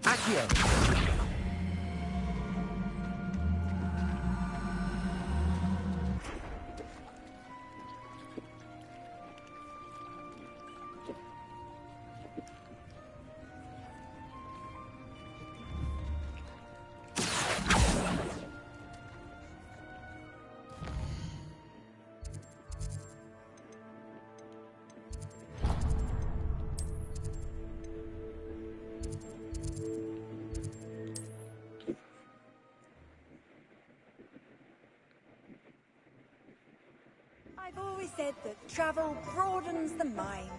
S2: Accio!
S7: I've always said that travel broadens the mind.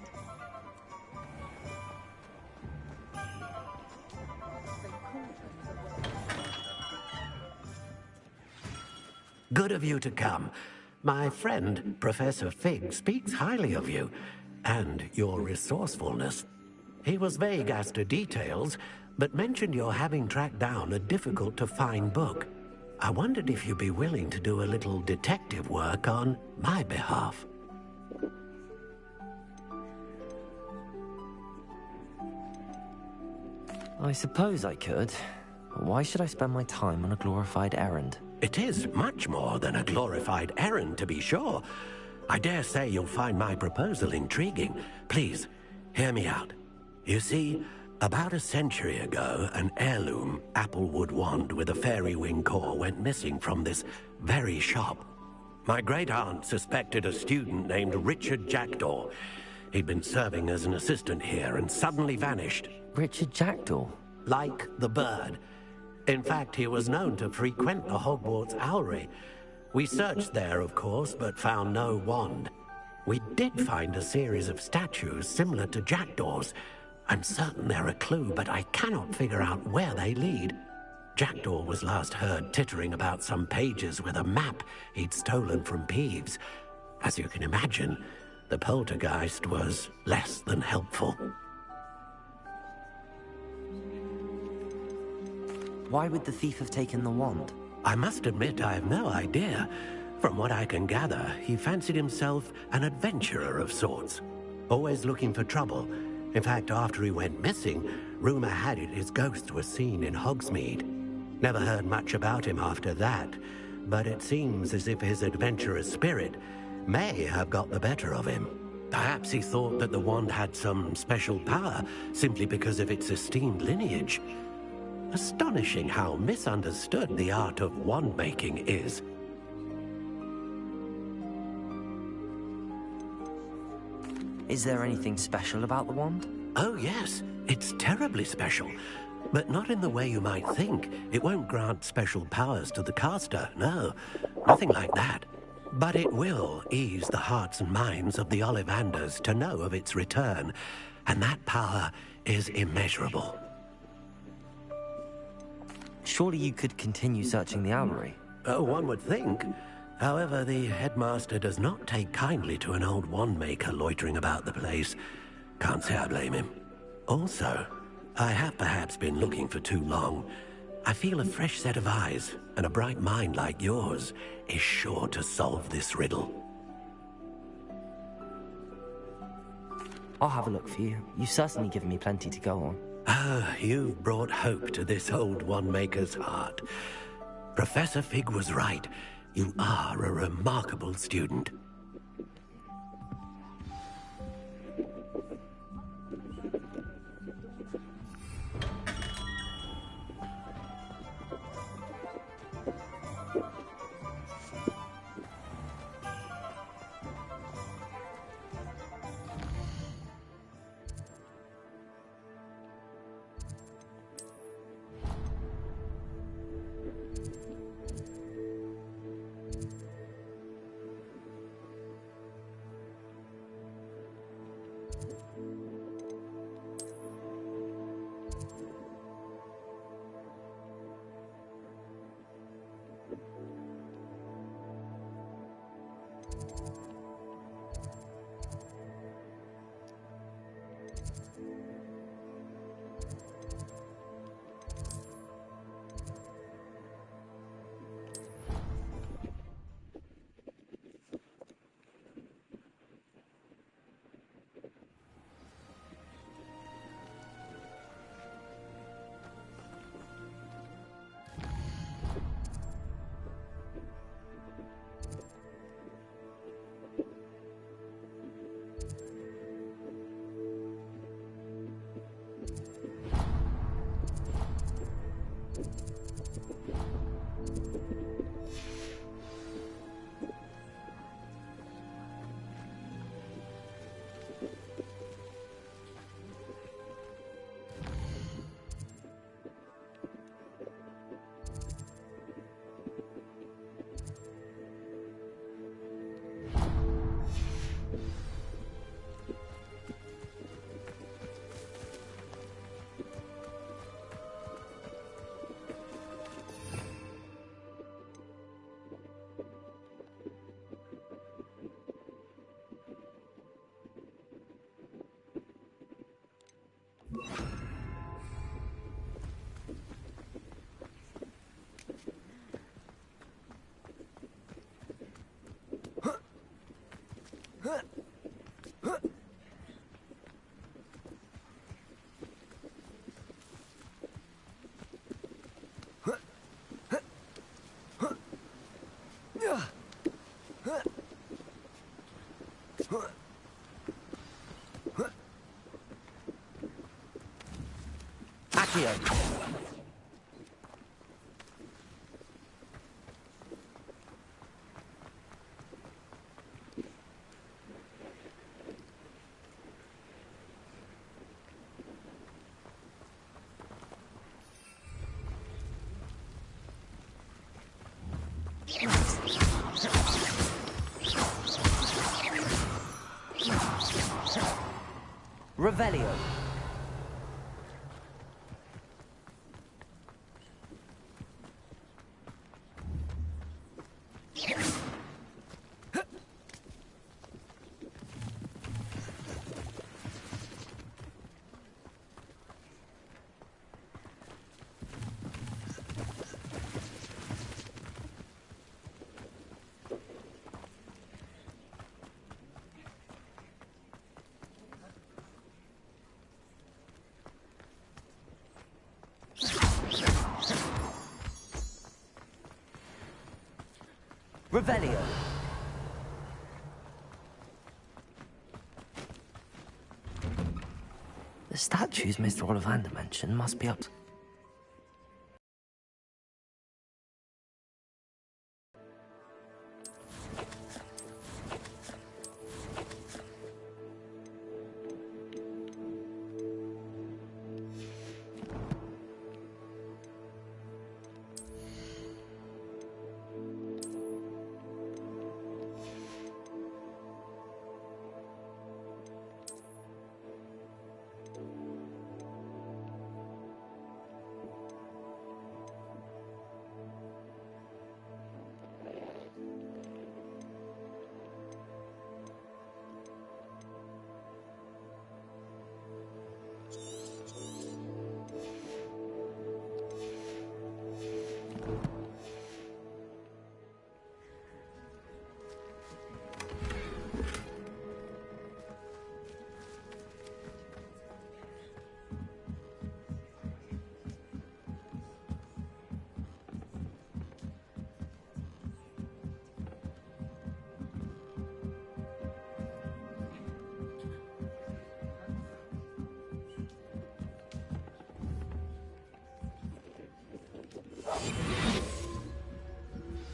S12: Good of you to come. My friend, Professor Fig, speaks highly of you and your resourcefulness. He was vague as to details, but mentioned your having tracked down a difficult-to-find book. I wondered if you'd be willing to do a little detective work on my behalf.
S2: I suppose I could. Why should I spend my time on a glorified errand?
S12: It is much more than a glorified errand, to be sure. I dare say you'll find my proposal intriguing. Please, hear me out. You see, about a century ago, an heirloom applewood wand with a fairy wing core went missing from this very shop. My great-aunt suspected a student named Richard Jackdaw. He'd been serving as an assistant here and suddenly vanished.
S2: Richard Jackdaw?
S12: Like the bird. In fact, he was known to frequent the Hogwarts Owlery. We searched there, of course, but found no wand. We did find a series of statues similar to Jackdaw's. I'm certain they're a clue, but I cannot figure out where they lead. Jackdaw was last heard tittering about some pages with a map he'd stolen from Peeves. As you can imagine, the poltergeist was less than helpful.
S2: Why would the thief have taken the wand?
S12: I must admit I have no idea. From what I can gather, he fancied himself an adventurer of sorts. Always looking for trouble. In fact, after he went missing, rumor had it his ghost was seen in Hogsmeade. Never heard much about him after that, but it seems as if his adventurous spirit may have got the better of him. Perhaps he thought that the wand had some special power simply because of its esteemed lineage. Astonishing how misunderstood the art of wand-making is.
S2: Is there anything special about the wand?
S12: Oh yes, it's terribly special. But not in the way you might think. It won't grant special powers to the caster, no. Nothing like that. But it will ease the hearts and minds of the Ollivanders to know of its return. And that power is immeasurable.
S2: Surely you could continue searching the Owlery.
S12: Oh, one would think. However, the headmaster does not take kindly to an old wand-maker loitering about the place. Can't say I blame him. Also, I have perhaps been looking for too long. I feel a fresh set of eyes, and a bright mind like yours is sure to solve this riddle.
S2: I'll have a look for you. You've certainly given me plenty to go on.
S12: Ah, you've brought hope to this old wand-maker's heart. Professor Fig was right. You are a remarkable student.
S2: Accio. Revelio. Revelio. The statues Mr. Ollivander mentioned must be up to...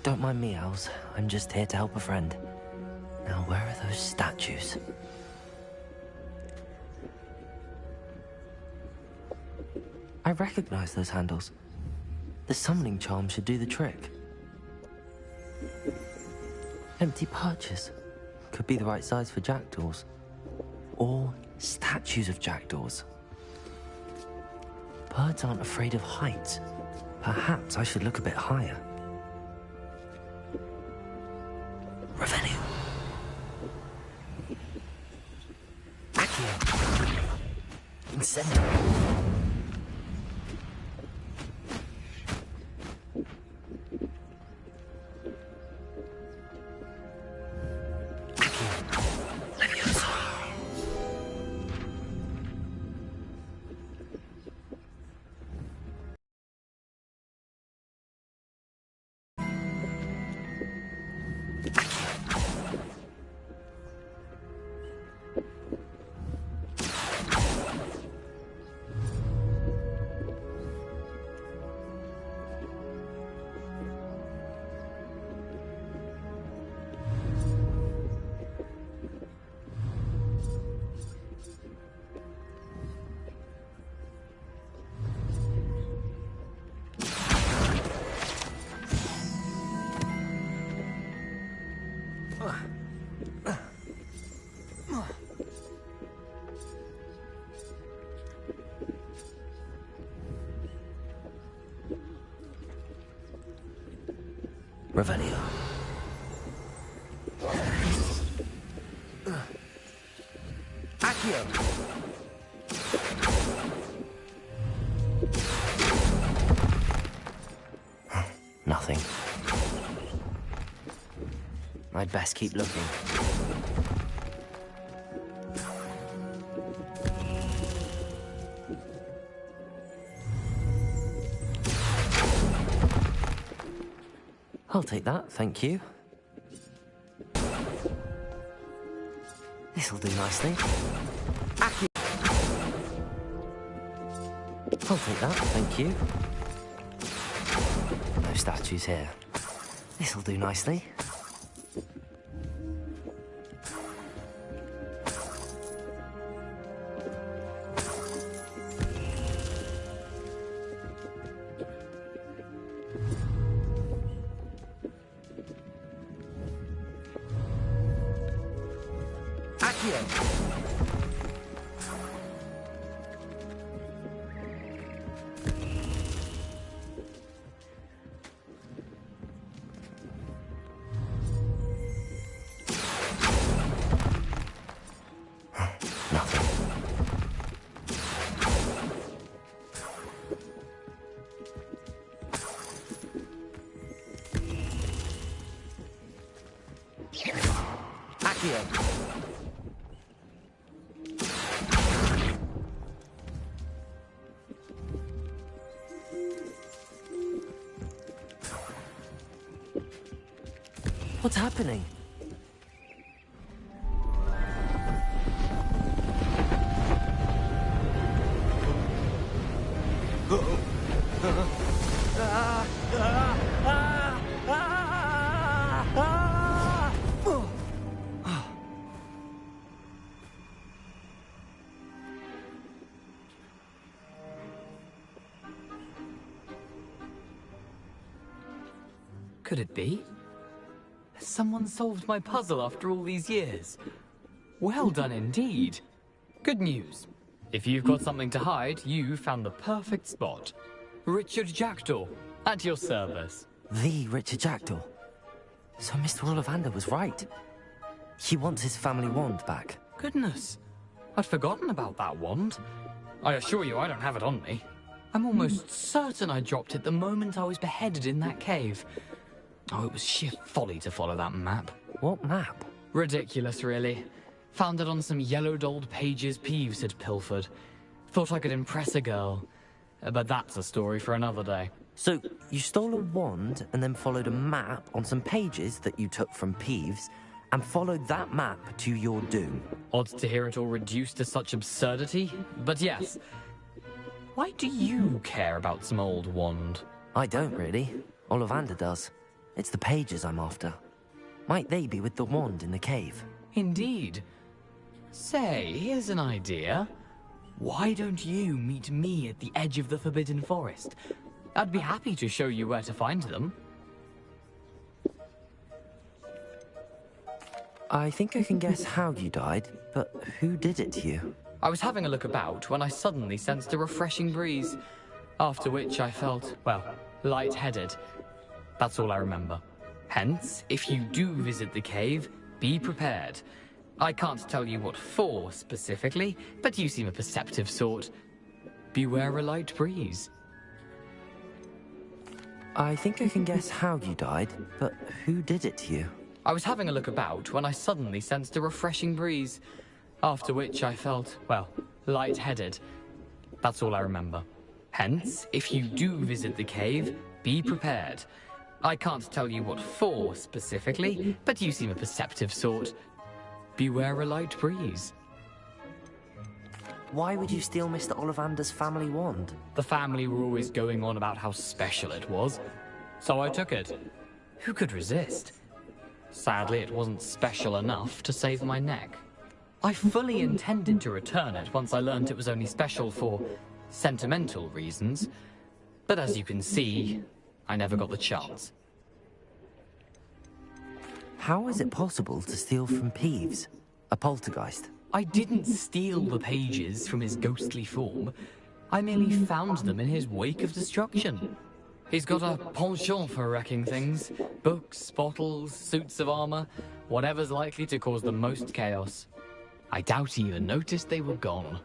S2: Don't mind me, Owls. I'm just here to help a friend. Now, where are those statues? I recognize those handles. The summoning charm should do the trick. Empty perches. Could be the right size for jackdaws. Or statues of jackdaws. Birds aren't afraid of heights. Perhaps I should look a bit higher. Revelio. Accio. Incendio. Revelio. Accio. Nothing. I'd best keep looking. I'll take that, thank you. This'll do nicely. Accio. I'll take that, thank you. No statues here. This'll do nicely. Accio! What's happening?
S10: Could it be? Has someone solved my puzzle after all these years? Well done indeed. Good news. If you've got something to hide, you found the perfect spot. Richard Jackdaw, at your service.
S2: The Richard Jackdaw. So Mr. Ollivander was right. He wants his family wand back.
S10: Goodness. I'd forgotten about that wand. I assure you I don't have it on me. I'm almost certain I dropped it the moment I was beheaded in that cave. Oh, it was sheer folly to follow that map.
S2: What map?
S10: Ridiculous, really. Found it on some yellowed old pages Peeves had pilfered. Thought I could impress a girl. But that's a story for another day.
S2: So, you stole a wand and then followed a map on some pages that you took from Peeves and followed that map to your doom.
S10: Odd to hear it all reduced to such absurdity, but yes. Why do you care about some old wand?
S2: I don't, really. Ollivander does. It's the pages I'm after. Might they be with the wand in the cave?
S10: Indeed. Say, here's an idea. Why don't you meet me at the edge of the Forbidden Forest? I'd be happy to show you where to find them.
S2: I think I can guess how you died, but who did it to you?
S10: I was having a look about when I suddenly sensed a refreshing breeze, after which I felt, well, lightheaded. That's all I remember. Hence, if you do visit the cave, be prepared. I can't tell you what for specifically, but you seem a perceptive sort. Beware a light breeze.
S2: I think I can guess how you died, but who did it to you?
S10: I was having a look about when I suddenly sensed a refreshing breeze, after which I felt, well, lightheaded. That's all I remember. Hence, if you do visit the cave, be prepared. I can't tell you what for specifically, but you seem a perceptive sort. Beware a light breeze.
S2: Why would you steal Mr. Ollivander's family wand?
S10: The family were always going on about how special it was, so I took it. Who could resist? Sadly, it wasn't special enough to save my neck. I fully intended to return it once I learned it was only special for sentimental reasons, but as you can see, I never got the chance.
S2: How is it possible to steal from Peeves, a poltergeist?
S10: I didn't steal the pages from his ghostly form. I merely found them in his wake of destruction. He's got a penchant for wrecking things. Books, bottles, suits of armor, whatever's likely to cause the most chaos. I doubt he even noticed they were gone.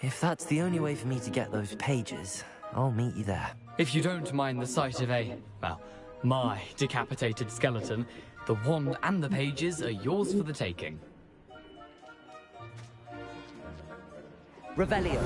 S2: If that's the only way for me to get those pages, I'll meet you there.
S10: If you don't mind the sight of a, well, my decapitated skeleton, the wand and the pages are yours for the taking.
S2: Revelio.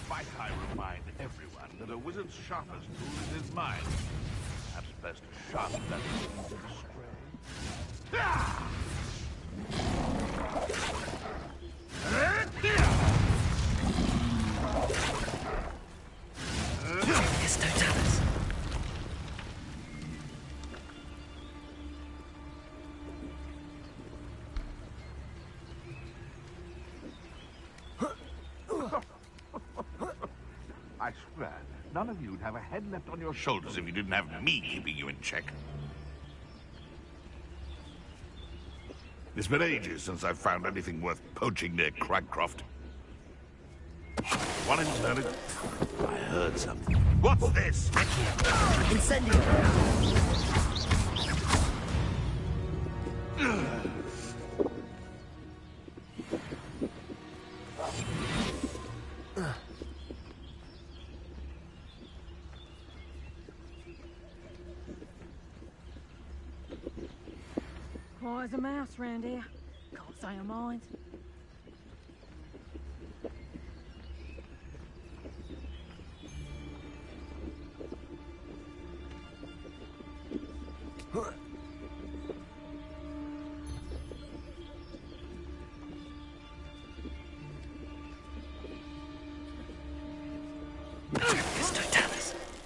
S18: Might I remind everyone that a wizard's sharpest tool is his mind. Perhaps best to sharpen that into the stray.
S2: It's Totalis.
S18: I swear, none of you'd have a head left on your shoulders if you didn't have me keeping you in check. It's been ages since I've found anything worth poaching near Cragcroft. One interned. I heard something. What's this?
S2: Incendio.
S20: Quiet as a mouse round here. Can't say I mind.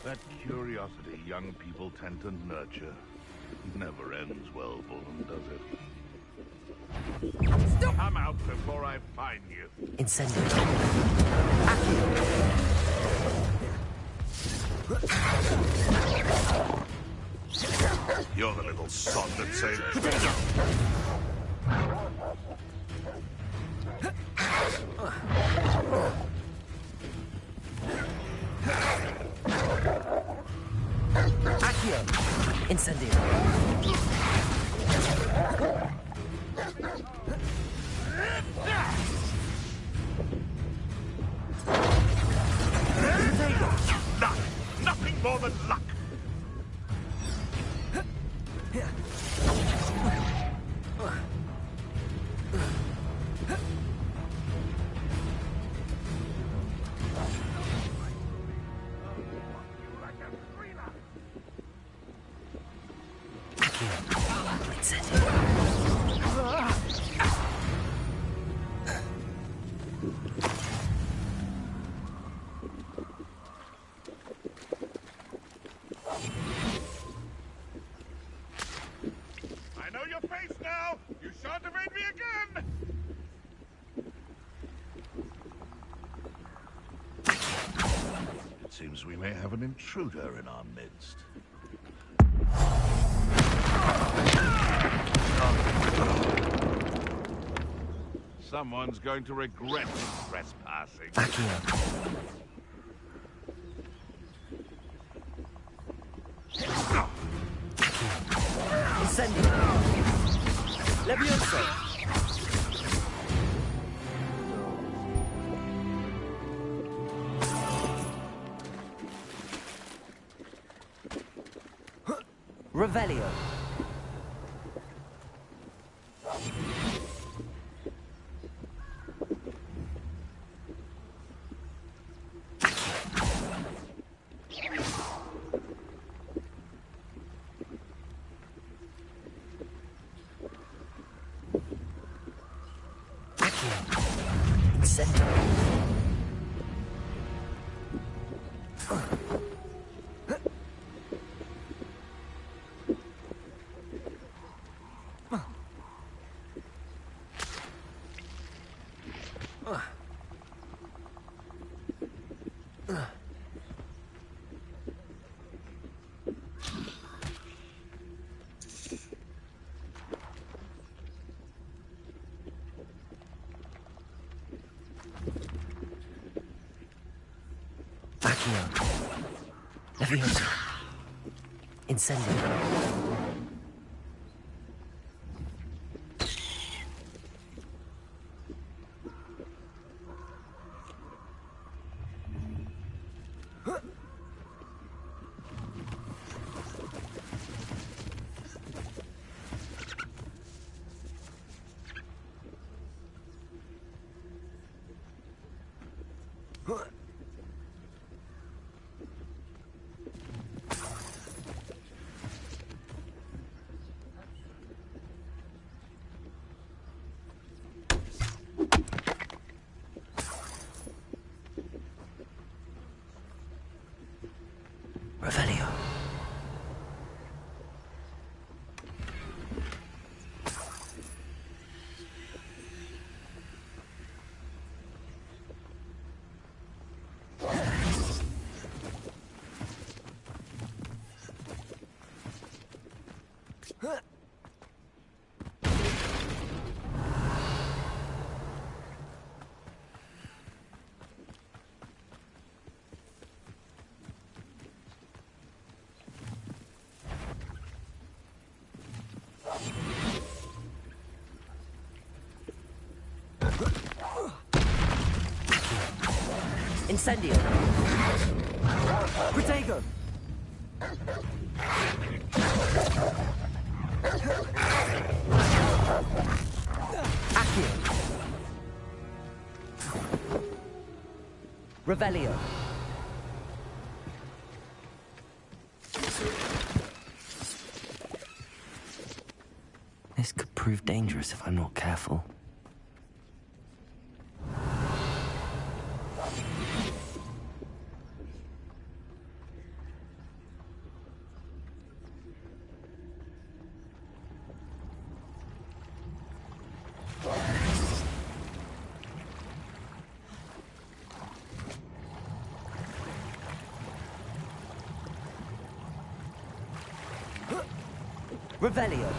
S18: That curiosity young people tend to nurture never ends well for them, does it? Stop! Come out before I find you.
S2: Incendio.
S18: You're the little sod that saved
S2: Accio. Incendio.
S18: Luck! Nothing more than luck! I know your face now! You shan't evade me again! It seems we may have an intruder in our midst. Someone's going to regret trespassing.
S2: Incendio. Levioso. Revelio. Accio. Leviosa. Incendio. Revelio. Incendio. Protego. Accio. Revelio. This could prove dangerous if I'm not careful. Revelio.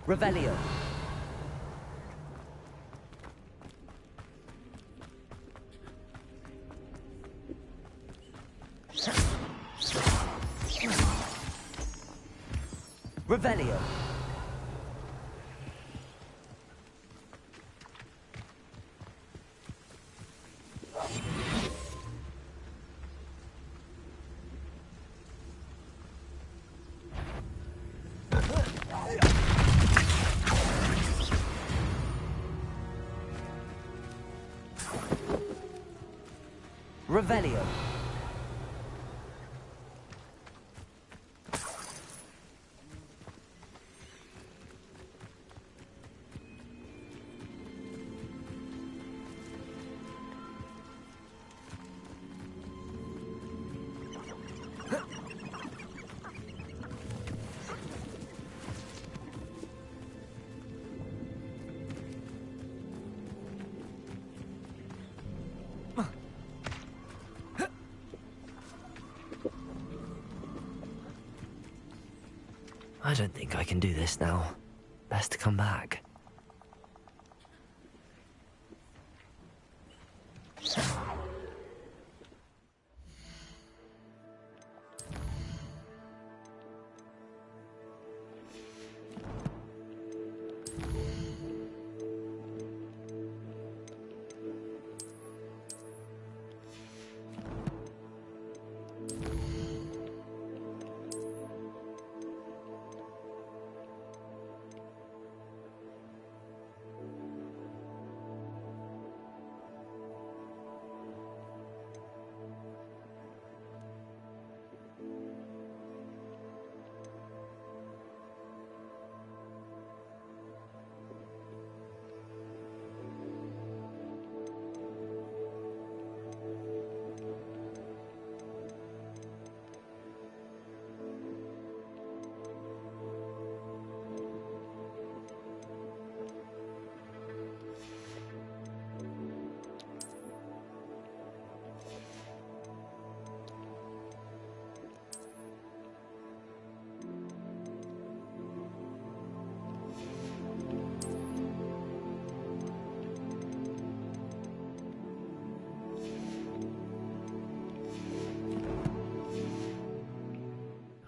S2: Revelio. Revelio. Revelio. I don't think I can do this now. Best to come back.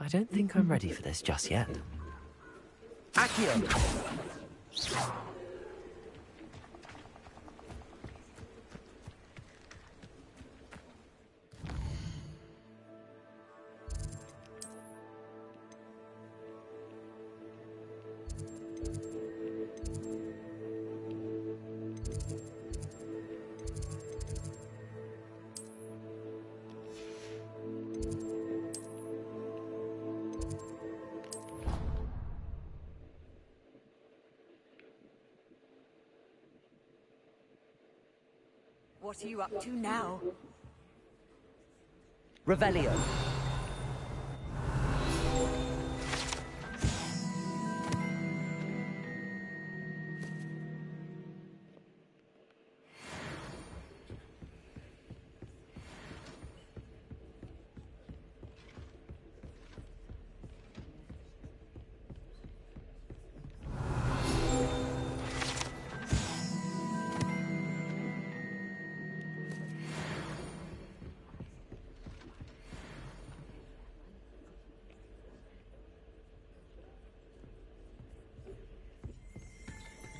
S2: I don't think I'm ready for this just yet. Accio!
S7: What are you up to now?
S2: Revelio.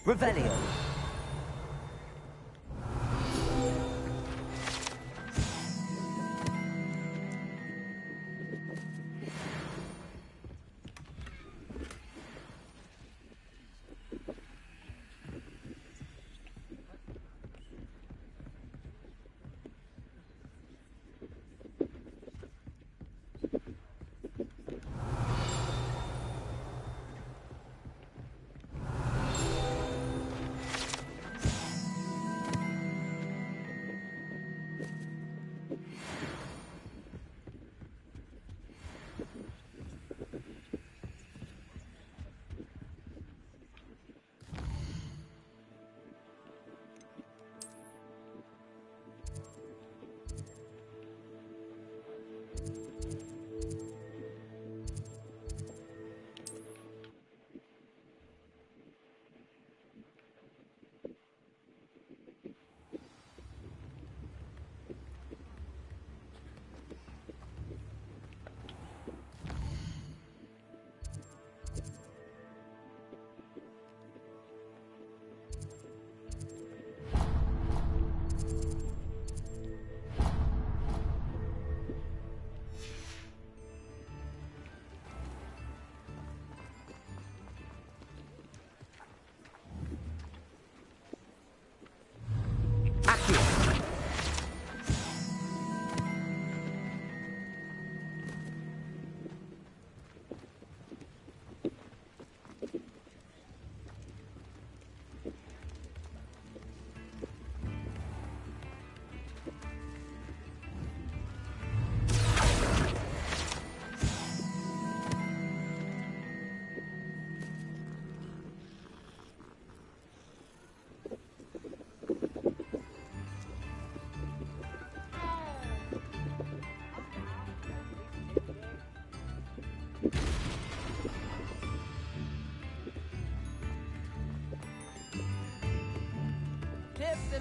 S2: Revelio.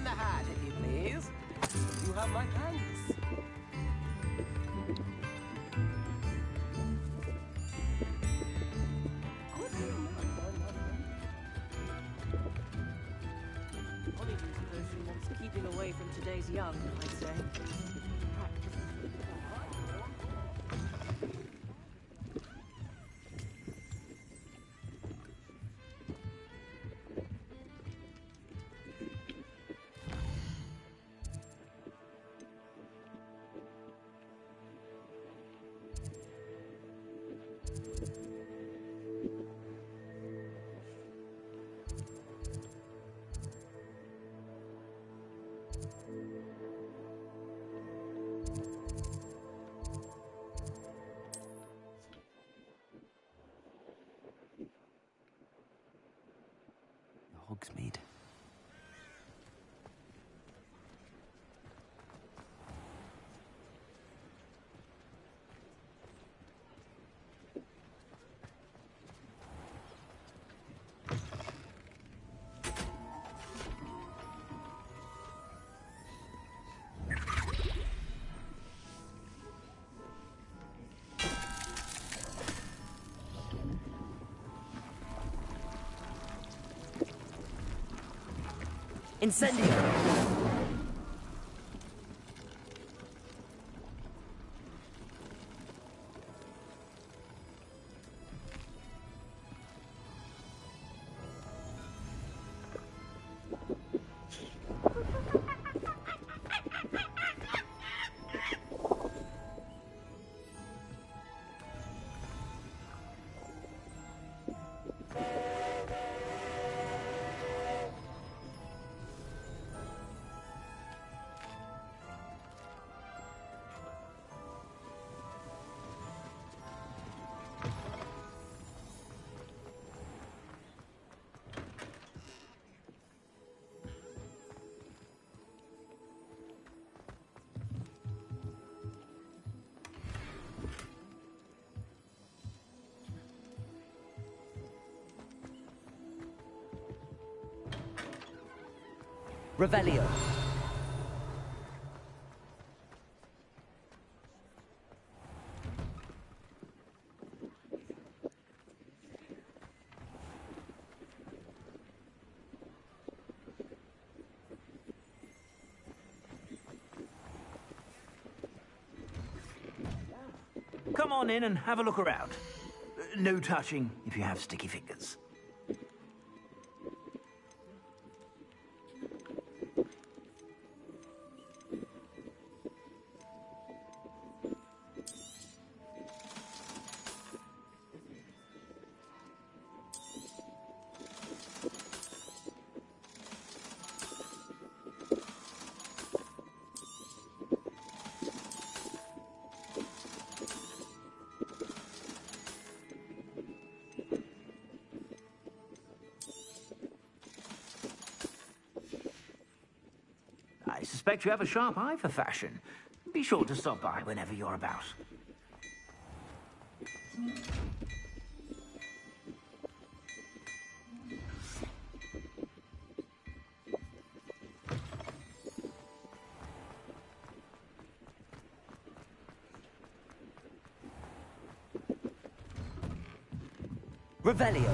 S4: in the hat, if you please. You have my thanks.
S20: Honeydew person wants keeping away from today's young, I'd say.
S2: Hogsmeade. Incendio! Revelio.
S21: Come on in and have a look around. No touching if you have sticky fingers. I suspect you have a sharp eye for fashion. Be sure to stop by whenever you're about.
S2: Revelio.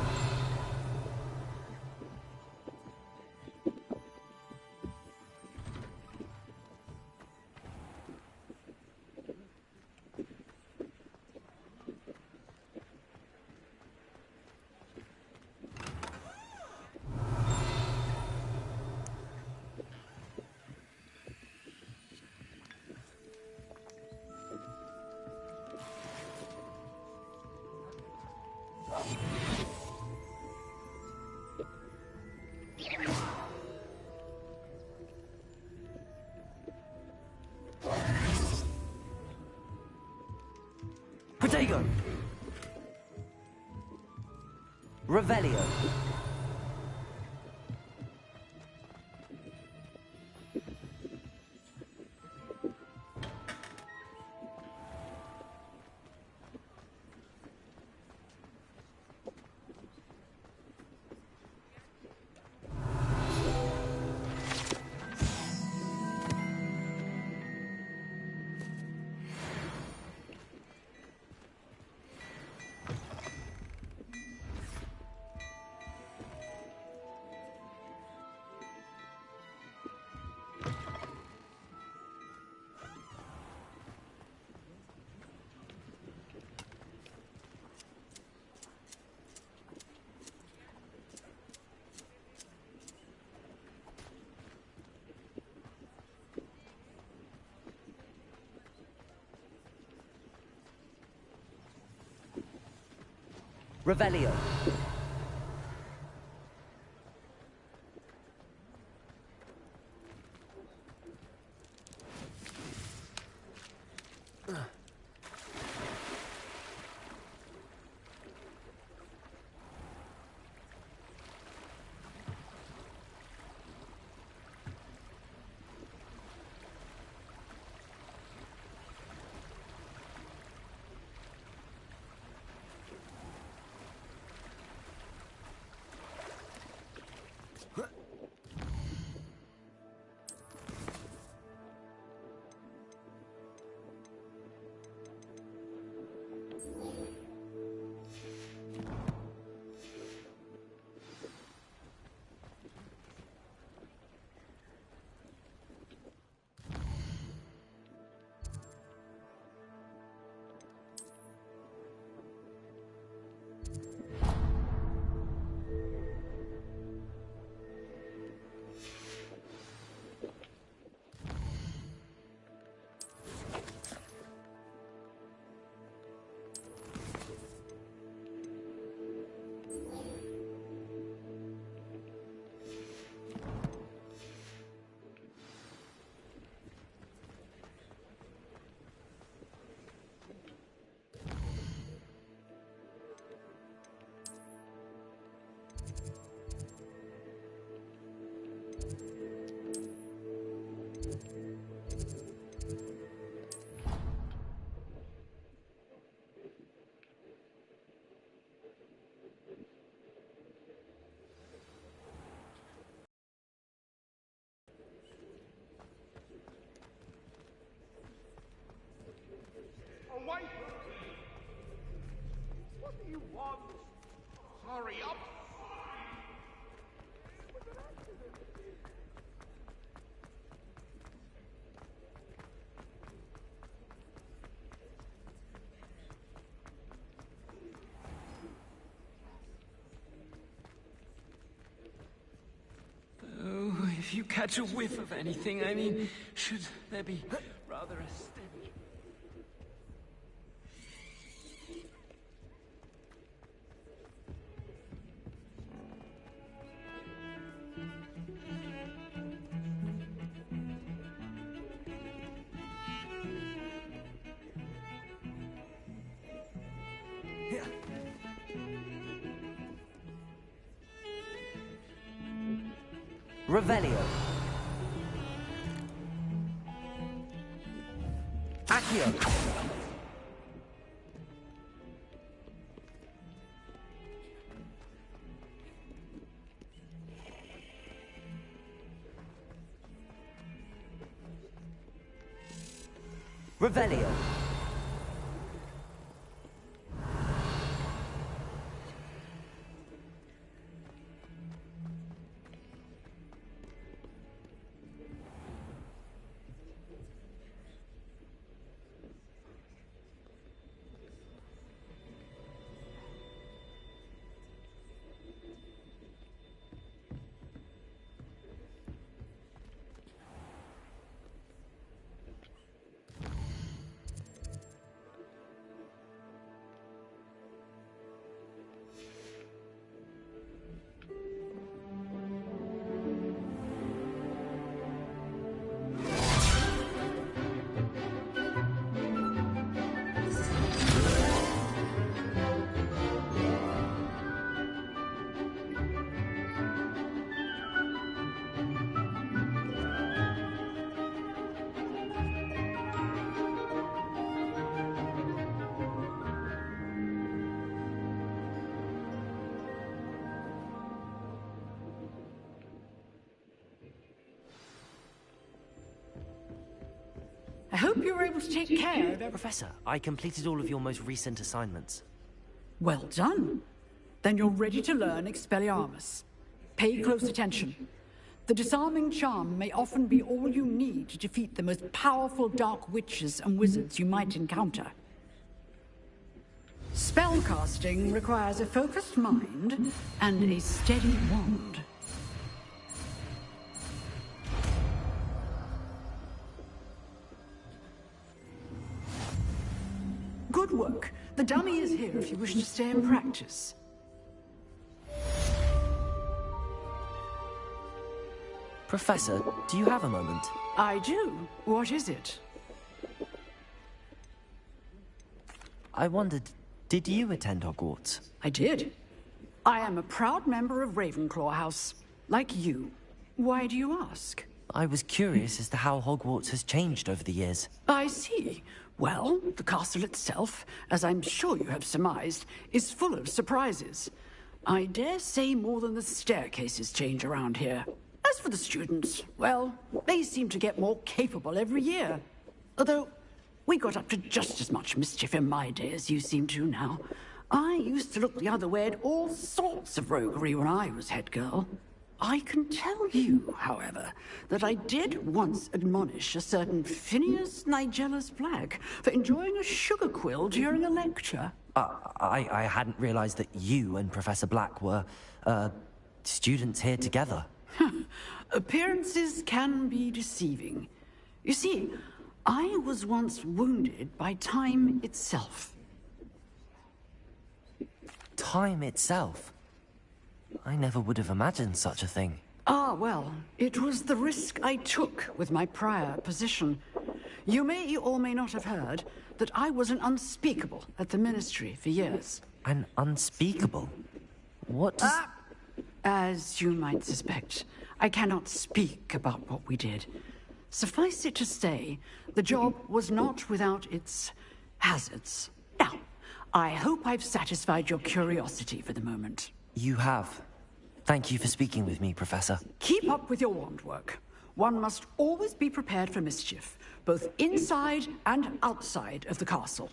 S2: Protego. Revelio. Revelio.
S14: Away! What do you want? Hurry up!
S1: Oh, if you catch a whiff of anything, I mean, should there be rather a stench?
S2: Revelio. Accio. Revelio.
S3: I hope you were able to take care of it.
S2: Professor, I completed all of your most recent assignments.
S3: Well done. Then you're ready to learn Expelliarmus. Pay close attention. The disarming charm may often be all you need to defeat the most powerful dark witches and wizards you might encounter. Spellcasting requires a focused mind and a steady wand. Good work. The dummy is here if if you wish to stay and practice.
S2: Professor, do you have a moment?
S3: I do. What is it?
S2: I wondered, did you attend Hogwarts?
S3: I did. I am a proud member of Ravenclaw House, like you. Why do you ask?
S2: I was curious as to how Hogwarts has changed over the years.
S3: I see. Well, the castle itself, as I'm sure you have surmised, is full of surprises. I dare say more than the staircases change around here. As for the students, well, they seem to get more capable every year. Although, we got up to just as much mischief in my day as you seem to now. I used to look the other way at all sorts of roguery when I was head girl. I can tell you, however, that I did once admonish a certain Phineas Nigella's Black for enjoying a sugar quill during a lecture.
S2: I hadn't realized that you and Professor Black were, students here together.
S3: Appearances can be deceiving. You see, I was once wounded by time itself.
S2: Time itself? I never would have imagined such a thing.
S3: Ah, well, it was the risk I took with my prior position. You may or may not have heard that I was an unspeakable at the Ministry for years.
S2: An unspeakable? What does...
S3: As you might suspect, I cannot speak about what we did. Suffice it to say, the job was not without its hazards. Now, I hope I've satisfied your curiosity for the moment.
S2: You have. Thank you for speaking with me, Professor.
S3: Keep up with your wand work. One must always be prepared for mischief, both inside and outside of the castle.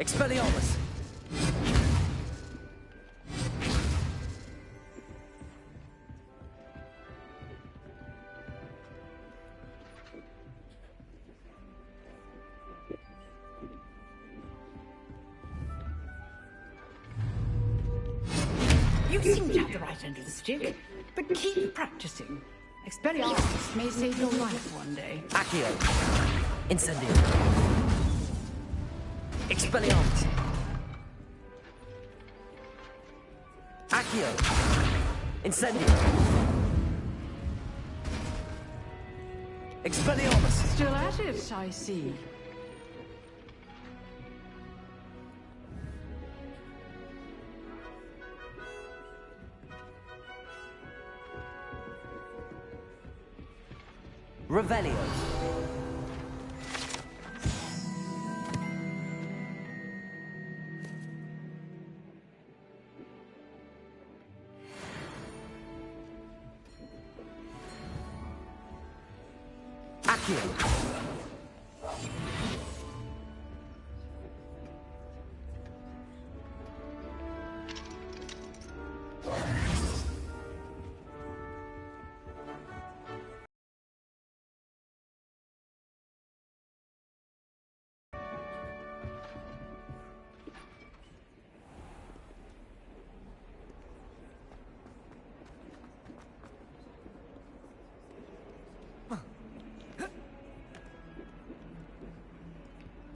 S2: Expelliarmus!
S3: You seem to have the right end of the stick, but keep practicing. Expelliarmus may save your life one day.
S2: Accio! Incendio! Expelliarmus! Accio! Incendio! Expelliarmus!
S3: Still at it, I see.
S2: Revelio. Accio.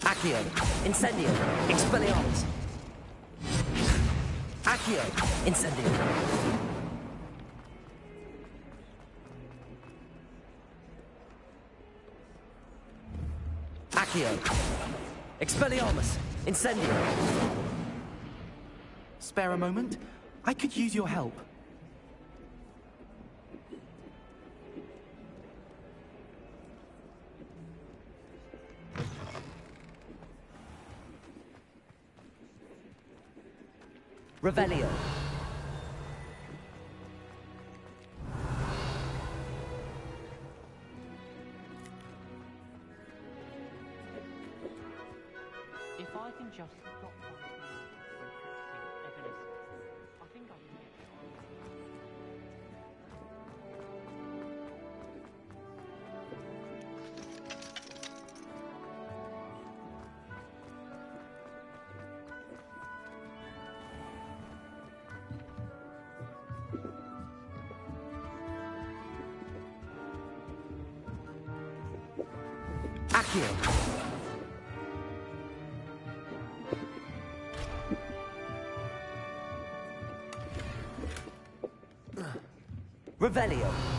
S2: Accio, Incendio, Expelliarmus. Accio, Incendio. Accio, Expelliarmus, Incendio.
S5: Spare a moment? I could use your help.
S2: Revelio.
S4: If I can just stop fighting when practicing Evanescence, I think I can get it.
S2: Accio. Revelio.